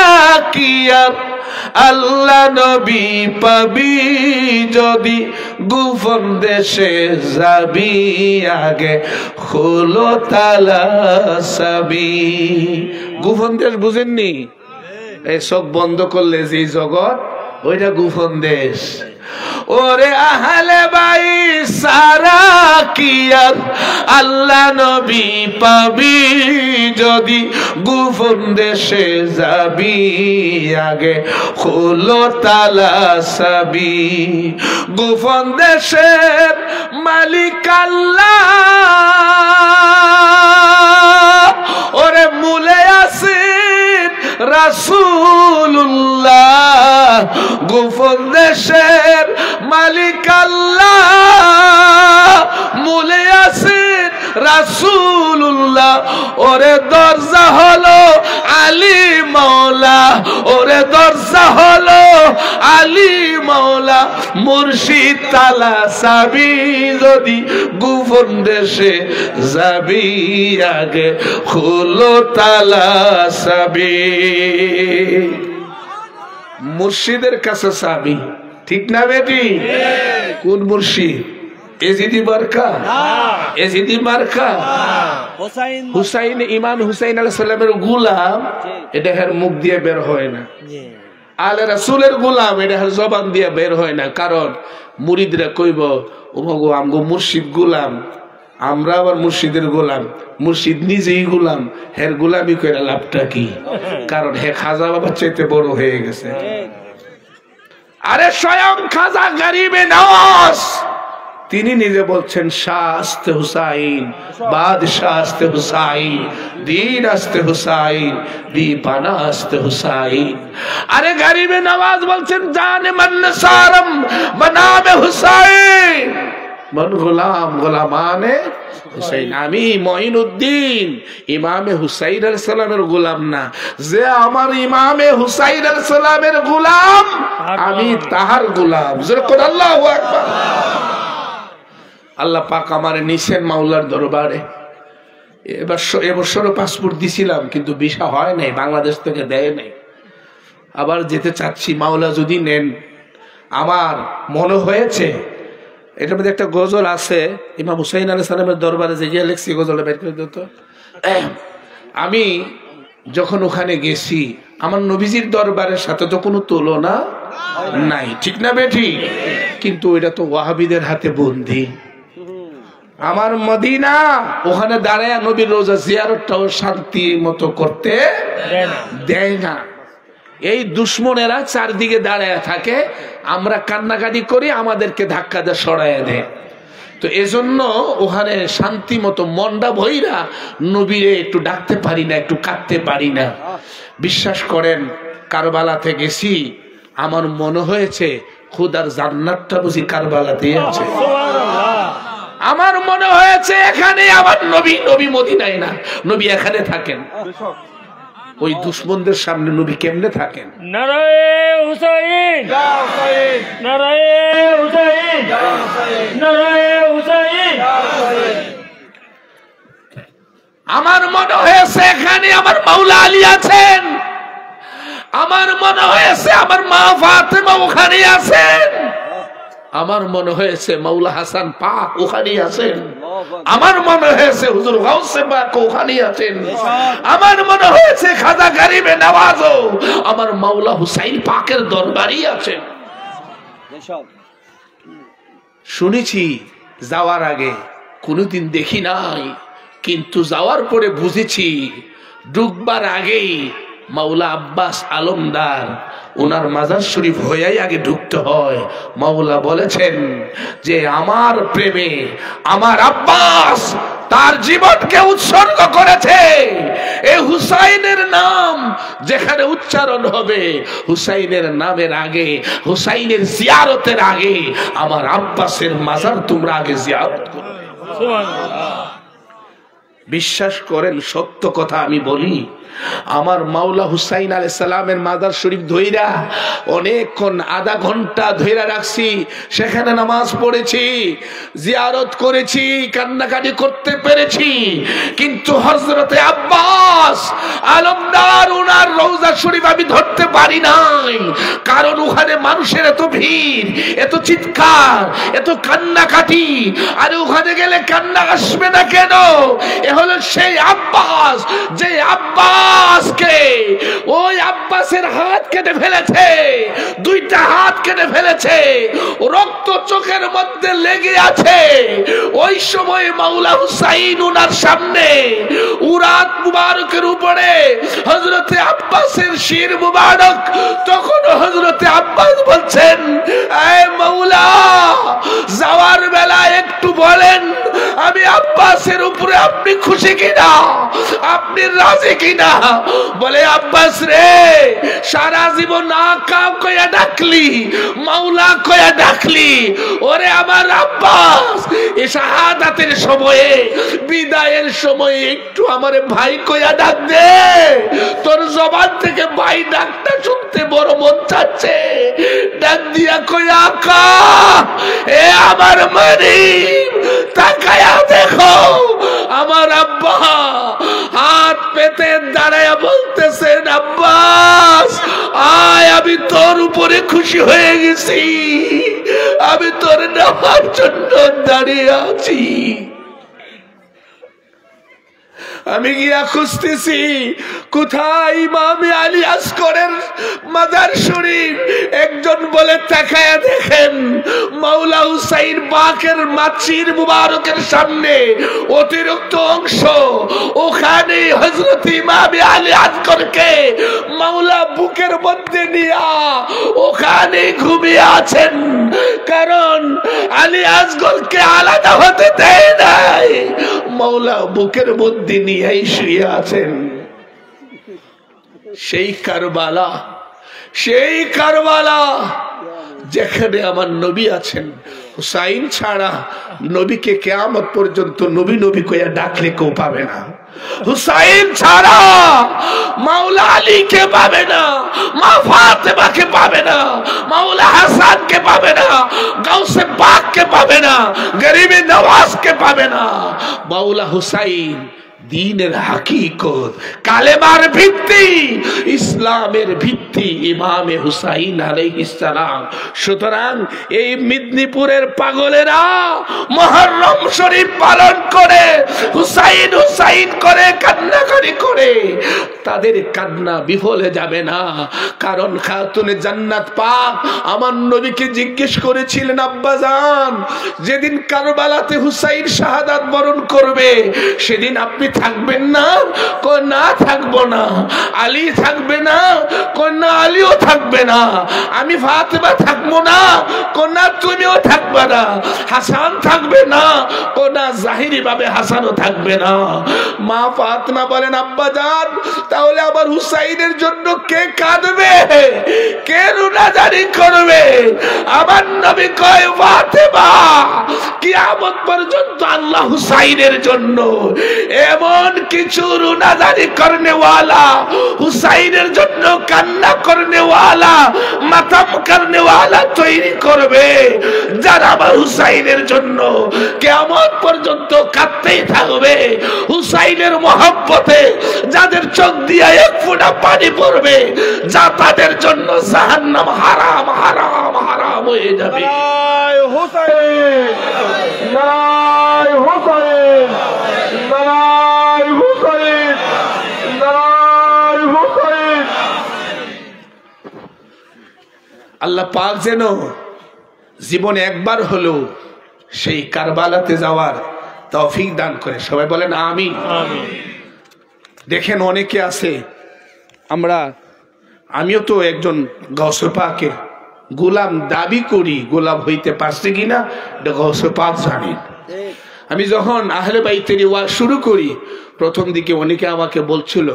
[SPEAKER 4] কিয়া আল্লাহ নবী পাবি যদি, গোপন দেশে যাবি আগে হলো তালাসাবি। গোপন দেশ বুঝেননি? এই চোখ বন্ধ করলে যে জগৎ, ওইটা গোপন দেশ। ওরে আহলে বাইত সারা কিয়া আল্লাহ নবী পাবি যদি, গোপন দেশে যাবি আগে হলো তালাসাবি। গোপন দেশের মালিক আল্লাহ, ওরে মূলে আছেন রাসূলুল্লাহ। গোপন দেশের মালিক আল্লাহ, মূলে আছেন রাসূলুল্লাহ। ওরে দরজা হলো আলী মাওলা, ওরে দরজা হলো আলী মাওলা। মুর্শিদ তালাসাবি যদি, গোপন দেশে যাবি আগে হলো তালাসাবি। মুর্শিদের কাছে চাবি, ঠিক না বেটি? কোন মুর্শিদ? এজিদি মার্কা? এজিদি মার্কা? হুসাইন, ইমাম হুসাইন আলাইহিস সালামের গোলাম, এটা এর মুখ দিয়ে বের হয় না। আলে রাসূলের গোলাম, এটা এর জবান দিয়ে বের হয় না। কারণ মুরিদরা কইব ওগো আমগো মুর্শিদ গোলাম, আমরা আবার মুর্শিদের গোলাম। মুর্শিদ নিজেই গোলাম, হের গোলামি কইরা লাভটা কি? কারণ হে খাজা বাবার চাইতে বড় হয়ে গেছে। আরে স্বয়ং খাজা গরিবে নওয়াজ তিনি নিজে বলছেন, শাহ আস্তে হুসাইন, বাদশাহ আস্তে হুসাইন, দিন আস্তে হুসাইন, দীপানা আস্তে হুসাইন। আরে গরিবে নওয়াজ বলছেন, জানে মন সারম বনামে হুসাইন, মন গোলাম গোলামানে হুসাইন। আমি মঈনুদ্দিন ইমামে হুসাইন আলাইহিস সালামের গোলাম না, যে আমার ইমামে হুসাইন আলাইহিস সালামের গোলাম, আমি তাহার গোলাম। জোরে কোন আল্লাহু আকবার। আল্লাহ পাক আমারে নিছেন মাওলার দরবারে। এবছরও পাসপোর্ট দিছিলাম, কিন্তু ভিসা হয় নাই, বাংলাদেশ থেকে দেয় নাই। আবার যেতে চাচ্ছি, মাওলা যদি নেন। আমার মনে হয়েছে, এটার মধ্যে একটা গজল আছে, ইমাম হুসাইন আলাইহিস সালামের দরবারে যে গিয়ে লেখছি, গজলটা বের করে দিত। আমি যখন ওখানে গেছি, আমার নবীজির দরবারের সাথে তো কোনো তুলনা নাই, ঠিক না বেঠি? কিন্তু এটা তো ওয়াহাবিদের হাতে বন্দী। আমার মদিনা, ওখানে দাঁড়ায় নবীর রোজা জিয়ারতটাও শান্তি মতো করতে দেয় না। এই দুশ্মনেরা চারদিকে দাঁড়ায় থাকে, আমরা কান্নাকাটি করি, আমাদেরকে ধাক্কা দিয়ে সরাইয়া দেয়। তো এজন্য ওখানে শান্তি মতো মন্ডা ভইরা নবীরে একটু ডাকতে পারি না, একটু কাঁদতে পারি না। বিশ্বাস করেন, কারবালাতে গেছি, আমার মনে হয়েছে খুদার জান্নাতটা বুঝি কারবালাতে আছে। আমার মনে হয়েছে এখানে আমার নবী, নবী মদিনায় না, নবী এখানে থাকেন। ওই দুশ্মনদের সামনে নবী কেমনে থাকেন?
[SPEAKER 3] নারায়ে হুসাইন, নারায়ে হুসাইন, নারায়ে হুসাইন।
[SPEAKER 4] আমার মনে হয়েছে এখানে আমার মাওলা আলী আছেন। আমার মনে হয়েছে আমার মা ফাতেমা ওখানে আছেন। আমার মনে হয়েছে মাওলা হাসান পাক ওখানেই আছেন, আমার মনে হয়েছে হুজুর গাউসে পাক ওখানেই আছেন, আমার মনে হয়েছে খাজা গরিবে নওয়াজও আমার মাওলা হুসাইন পাকের দরবারই আছেন। শুনেছি যাওয়ার আগে, কোনোদিন দেখি নাই, কিন্তু যাওয়ার পরে বুঝেছি ঢুকবার আগেই মাওলা আব্বাস আলমদার ওনার মাজার শরীফ হয়েই আগে ঢুকতে হয়। মাওলা বলেছেন যে আমার প্রেমে আমার আব্বাস তার জীবনকে উৎসর্গ করেছে। এই হুসাইনের নাম যেখানে উচ্চারণ হবে, হুসাইনের নামের আগে, হুসাইনের জিয়ারতের আগে আমার আব্বাসের মাজার তোমরা আগে জিয়ারত করবে। বিশ্বাস করেন, সত্য কথা আমি বলি, আমার মাওলা হুসাইন আলাইহিস সালামের মাজার শরীফ ধইরা অনেকক্ষণ, আধা ঘন্টা ধইরা রাখছি, সেখানে নামাজ পড়েছি, জিয়ারত করেছি, কান্নাকাটি করতে পেরেছি, কিন্তু হযরতে আব্বাস আলমদার ওনার রওজা শরীফ আমি ধরতে পারি নাই। কারণ ওখানে মানুষের এত ভিড়, এত চিৎকার, এত কান্নাকাটি, আর ওখানে গেলে কান্না আসবে না কেন? এ হলো সেই আব্বাস, যে আব্বাসকে ওই আব্বাসের হাত কেটে ফেলেছে, দুইটা হাত কেটে ফেলেছে, রক্ত চোখের মধ্যে লেগে আছে। ওই সময় মাওলা হুসাইন উনার সামনে উরাত মুবারকের উপরে হযরতে আব্বাসের শির মুবারক, তখন হযরতে আব্বাস বলছেন, এ মাওলা, যাওয়ার বেলা একটু বলেন আমি আব্বাসের উপরে আপনি খুশি কিনা, আপনি রাজি কিনা? বলে, আব্বাস রে, সারা জীবন আকা কইয়া ডাকলি, মাওলা কইয়া ডাকলি, ওরে আমার আব্বাস, এই শাহাদাতের সময়ে, বিদায়ের সময়ে একটু আমারে ভাই কইয়া ডাক দে। তোর জবান থেকে ভাই ডাকটা শুনতে বড় মন চাচ্ছে। ডাক দিয়া কইয়া, আকা, এ আমার মানিক, তাকায়া দেখো আমার আব্বা হাত পেতে দাঁড়ায়া বলতেছেন, আব্বাস আয়, আমি তোর উপরে খুশি হয়ে গেছি, আমি তোর নেওয়ার জন্য দাঁড়িয়ে আছি। আমি গিয়া খুঁজতেছি কোথায় ইমাম আলী আসগরের মাজার শরীফ। একজন বলে, তাকায়া দেখেন মাওলা হুসাইন পাকের মাচির মুবারকের সামনে অতিরিক্ত অংশ, ওখানে হযরত ইমাম আলী আসগরকে মাওলা বুকের মধ্যে নিয়া ওখানে ঘুমিয়ে আছেন। কারণ আলী আসগরকে আলাদা হতে দেয় নাই, মাওলা বুকের মধ্যে নিয়েই শুয়ে আছেন। সেই কারবালা, সেই কারবালা যেখানে আমার নবী আছেন। হুসাইন ছাড়া নবীকে কিয়ামত পর্যন্ত নবী নবী কইয়া ডাকলে কেউ পাবে না। হুসাইন ছাড়া মাওলা আলীকে পাবে না, মা ফাতেমাকে পাবে না, মাওলা হাসানকে পাবে না, গাউসে পাককে পাবে না, গরিবে নওয়াজকে পাবে না। মাওলা হুসাইন দ্বীনের হাকিকত, কালেমার ভিত্তি, ইসলামের ভিত্তি ইমামে হুসাইন আলাইহিস সালাম। সুতরাং এই মেদিনীপুরের পাগলেরা মুহররম শরীফ পালন করে, হুসাইন হুসাইন করে, কান্নাকারি করে, তাদের কান্না বিফলে যাবে না। কারণ খাতুনে জান্নাত পাক আমার নবীকে জিজ্ঞেস করেছিলেন, আব্বাজান, যেদিন কারবালাতে হুসাইন শাহাদাত বরণ করবে সেদিন আপনি থাকবেন না? কই না, থাকবো না। আলী থাকবে না? কই না, আলীও থাকবে না। আমি ফাতেমা থাকবো না? কই না, তুমিও থাকবে না। হাসান থাকবে না? কই না, জাহিরি ভাবে হাসানও থাকবে না। মা ফাতেমা বলেন, আব্বাজান, তাহলে আবার হুসাইনের জন্য কে কাঁদবে, কে রুনাজারি করবে? আমার নবী কয়, ফাতেমা, কিয়ামত পর্যন্ত আল্লাহ হুসাইনের জন্য এমন কিছু রুনাজারি করনেওয়ালা, হুসাইনের জন্য কান্না করনেওয়ালা, মাতাম করনেওয়ালা তৈরি করবে, যারা আমার হুসাইনের জন্য কিয়ামত পর্যন্ত কাঁদতেই থাকবে। হুসাইনের মহব্বতে যাদের চোখ দিয়ে এক ফোঁটা পানি পড়বে, যা তাদের জন্য জাহান্নাম হারাম হারাম হারাম হয়ে যাবে।
[SPEAKER 2] হুসাইন নারায়ে হুসাইন নারায়ে হুসাইন নারায়ে হুসাইন।
[SPEAKER 4] আল্লাহ পাক যেন জীবনে একবার হলেও সেই কারবালাতে যাওয়ার তৌফিক দান করে, সবাই বলেন আমিন। দেখেন অনেকে আছে, আমিও তো একজন গাউসে পাকের গোলাম দাবি করি, গোলাম হইতে পারছে কিনা এটা গাউসে পাক জানেন। আমি যখন আহলে বাইতের ওয়াজ শুরু করি, প্রথম দিকে অনেকে আমাকে বলছিল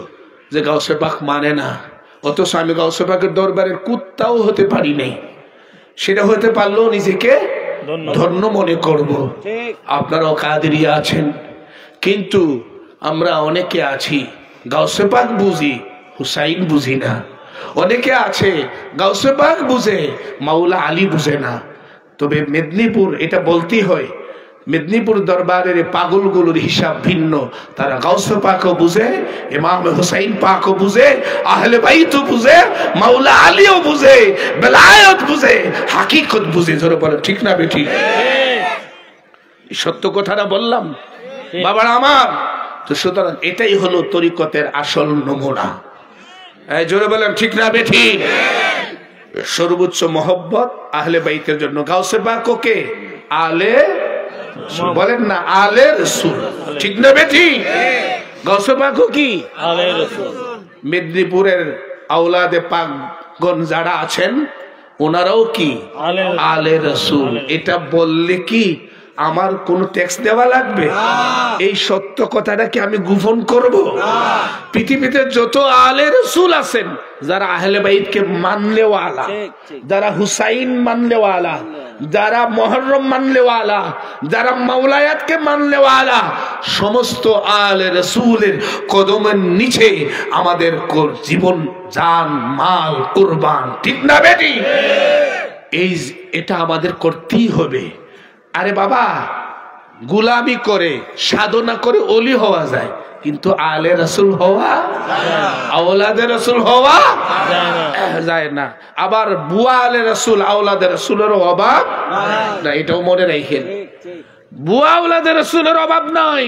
[SPEAKER 4] যে গাউসে পাক মানে না, অথচ আমি গাউসে পাকের দরবারের কুত্তাও হতে পারি নাই, সেটা হতে পারলেও নিজেকে ধন্য মনে করব। আপনারাও কাদেরিয়া আছেন, কিন্তু আমরা অনেকে আছি গাউসে পাক বুঝি, হুসাইন বুঝি না। অনেকে আছে গাউসে পাক বুঝে, মাওলা আলী বুঝে না। তবে মেদিনীপুর, এটা বলতেই হয়, মেদিনীপুর দরবারের পাগলগুলোর হিসাব ভিন্ন। তারা গাউসে পাকও বুঝে, ইমাম হুসাইন পাকও বুঝে, আহলে বাইতও বুঝে, মাওলা আলীও বুঝে, বেলায়েত বুঝে, হাকিকত বুঝে। ধরে বলে ঠিক না বেঠিক? সত্য কথাটা বললাম বাবারা আমার। তো সুতরাং এটাই হলো তরিকতের আসল নমুনা। জোরে বলেন ঠিক না বেঠিক? সর্বোচ্চ মহব্বত আহলে বাইতের জন্য। গাউসে পাক ওকে আলে বলেন না, আলে রাসূল, ঠিক না বেঠিক? গাউসে পাক কি আলে রাসূল। মেদিনীপুরের আওলাদে পাকগণ যারা আছেন ওনারাও কি আলে রাসূল। এটা বললে কি আমার কোন ট্যাক্স দেওয়া লাগবে? এই সত্য কথাটা কি আমি গোপন করব? পৃথিবীতে যত আলে রাসূল আছেন, যারা আহলে বাইতকে মানলেওয়ালা, যারা হুসাইন মানলেওয়ালা, যারা মুহররম মানলেওয়ালা, যারা মাওলায়াতকে মানলেওয়ালা, সমস্ত আলে রাসূলের কদমের নিচে আমাদের জীবন, জান, মাল কুরবান, ঠিক না বেটি? এটা আমাদের করতেই হবে। আরে বাবা, গোলামি করে সাধনা করে ওলি হওয়া যায়, কিন্তু আলে রাসূল হওয়া, আওলাদে রাসূল হওয়া যায় না। আবার বুয়া আলে রাসূল, আওলাদে রাসূলের অভাব না, এটাও মনে রাখেন। বুয়া আওলাদে রাসূলের অভাব নাই,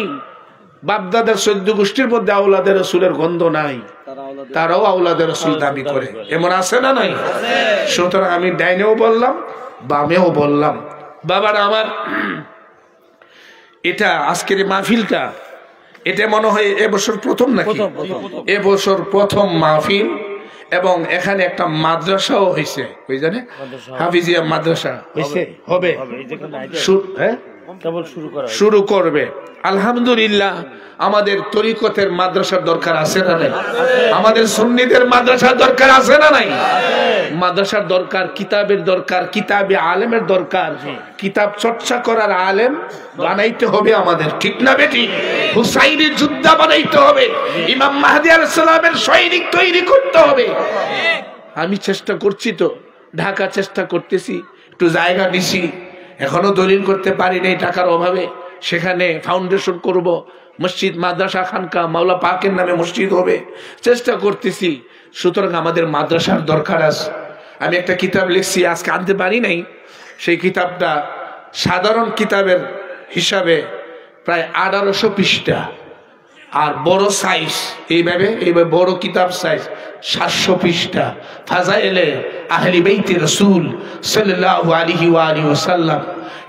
[SPEAKER 4] বাপদাদার 14 গোষ্ঠীর মধ্যে আওলাদে রাসূলের গন্ধ নাই, তারাও আওলাদে রাসূল দাবি করে। এমন আছে না নাই? সুতরাং আমি ডাইনেও বললাম, বামেও বললাম। বাবারা আমার, এটা আজকের মাহফিলটা, এটা মনে হয় এবছর প্রথম নাকি? এবছর প্রথম মাহফিল, এবং এখানে একটা মাদ্রাসাও হয়েছে, ওই জানে হাফিজিয়া মাদ্রাসা হয়েছে, হবে, শুরু করবে। আলহামদুলিল্লাহ। আমাদের তরিকতের মাদ্রাসার দরকার আছে না নাই? আমাদের সুন্নিদের মাদ্রাসার দরকার আছে না নাই? মাদ্রাসার দরকার, কিতাবের দরকার, কিতাবে আলেমের দরকার। কিতাব চর্চা করার আলেম বানাইতে হবে আমাদের, ঠিক না বেটি? হুসাইনের যোদ্ধা বানাইতে হবে, ইমাম মাহদী আলাইহিস সালামের সৈনিক তৈরি করতে হবে। আমি চেষ্টা করছি, তো ঢাকা চেষ্টা করতেছি, একটু জায়গা নিছি, এখনো দলিল করতে পারি নাই টাকার অভাবে। সেখানে ফাউন্ডেশন করব, মসজিদ, মাদ্রাসা, খানকা, মাওলা পাকের নামে মসজিদ হবে, চেষ্টা করতেছি। সুতরাং আমাদের মাদ্রাসার দরকার আছে। আমি একটা কিতাব লিখছি, আজকে আনতে পারি নাই। সেই কিতাবটা সাধারণ কিতাবের হিসাবে প্রায় 1800 পৃষ্ঠা, আর বড় সাইজ, এইভাবে বড় কিতাব সাইজ 700 পৃষ্ঠা। ফাজাইলে আহলে বাইতে রাসূল সাল্লাল্লাহু আলাইহি ওয়া আলিহি ওয়াসাল্লাম।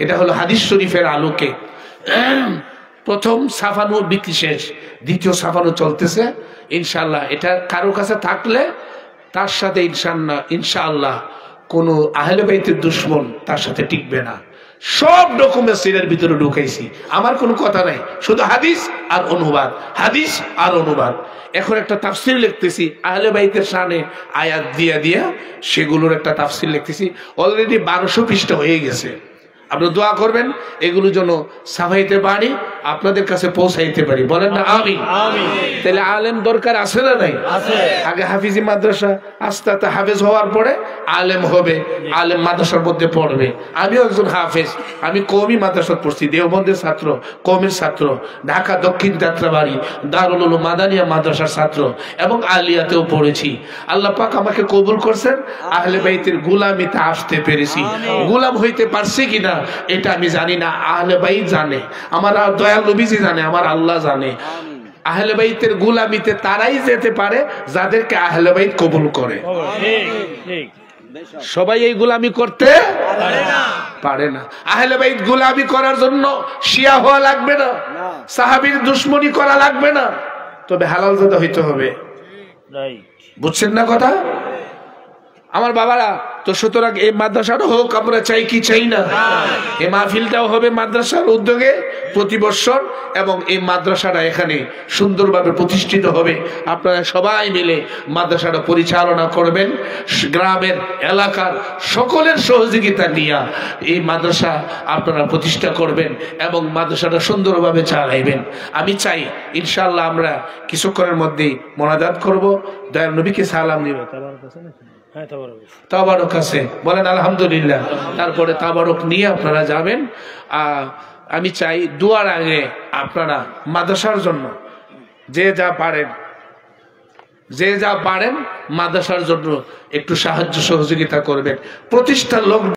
[SPEAKER 4] এটা হলো হাদিস শরীফের আলোকে। প্রথম ছাপানো বিক্রি শেষ, দ্বিতীয় ছাপানো চলতেছে। ইনশাআল্লাহ এটা কারো কাছে থাকলে তার সাথে ইনশাআল্লাহ কোনো আহলে বাইতের দুশমন তার সাথে টিকবে না। সব ডকুমেন্টস এর ভিতরে ঢুকাইছি, আমার কোনো কথা নাই, শুধু হাদিস আর অনুবাদ, হাদিস আর অনুবাদ। এখন একটা তাফসীর লিখতেছি আহলে বাইতের শানে আয়াত দিয়া সেগুলোর একটা তাফসীর লিখতেছি। অলরেডি 1200 পৃষ্ঠা হয়ে গেছে। আপনারা দোয়া করবেন এগুলো যেন ছাপাইতে পারি, আপনাদের কাছে পৌঁছাইতে পারি। বলেন না আমিন? তাহলে আলেম দরকার আছে না নাই? আগে হাফিজি মাদ্রাসা, আস্তে আস্তে হাফেজ হওয়ার পরে আলেম হবে, আলেম মাদ্রাসার মধ্যে পড়বে। আমিও একজন হাফেজ, আমি কওমি মাদ্রাসা পড়ছি, দেওবন্দের ছাত্র, কওমের ছাত্র, ঢাকা দক্ষিণ যাত্রাবাড়ি দারুল উলুম মাদানিয়া মাদ্রাসার ছাত্র, এবং আলিয়াতেও পড়েছি। আল্লাহ পাক আমাকে কবুল করছেন, আহলে বাইতের গোলামিতে আসতে পেরেছি। গোলাম হইতে পারছি কিনা এটা আমি জানি না, আহলে বাইত জানে, আমার দয়াল নবীজি জানে, আমার আল্লাহ জানে। আহলে বাইতের গোলামিতে তারাই যেতে পারে যাদেরকে আহলে বাইত কবুল করে। সবাই এই গোলামি করতে পারে না। আহলে বাইত গোলামি করার জন্য শিয়া হওয়া লাগবে না, সাহাবীর দুশমনি করা লাগবে না, তবে হালাল জাদা হইতে হবে। বুঝছেন না কথা আমার বাবারা? তো সুতরাং এই মাদ্রাসাটা হোক, আমরা চাই কি চাই না? এই মাহফিলটাও হবে মাদ্রাসার উদ্যোগে প্রতি বছর, এবং এই মাদ্রাসাটা এখানে সুন্দরভাবে প্রতিষ্ঠিত হবে। আপনারা সবাই মিলে মাদ্রাসাটা পরিচালনা করবেন, গ্রামের এলাকার সকলের সহযোগিতা নিয়ে এই মাদ্রাসা আপনারা প্রতিষ্ঠা করবেন এবং মাদ্রাসাটা সুন্দরভাবে চালাইবেন। আমি চাই ইনশাআল্লাহ আমরা কিছুক্ষণের মধ্যেই মোনাজাত করব, দয়াল নবীকে সালাম দিব। তাবারক আছে, বলেন আলহামদুলিল্লাহ। তারপরে তাবারক নিয়ে আপনারা যাবেন। আমি চাই দুয়ার আগে আপনারা মাদ্রাসার জন্য যে যা পারেন মাদ্রাসার জন্য একটু সাহায্য সহযোগিতা করবেন। প্রতিষ্ঠার লোক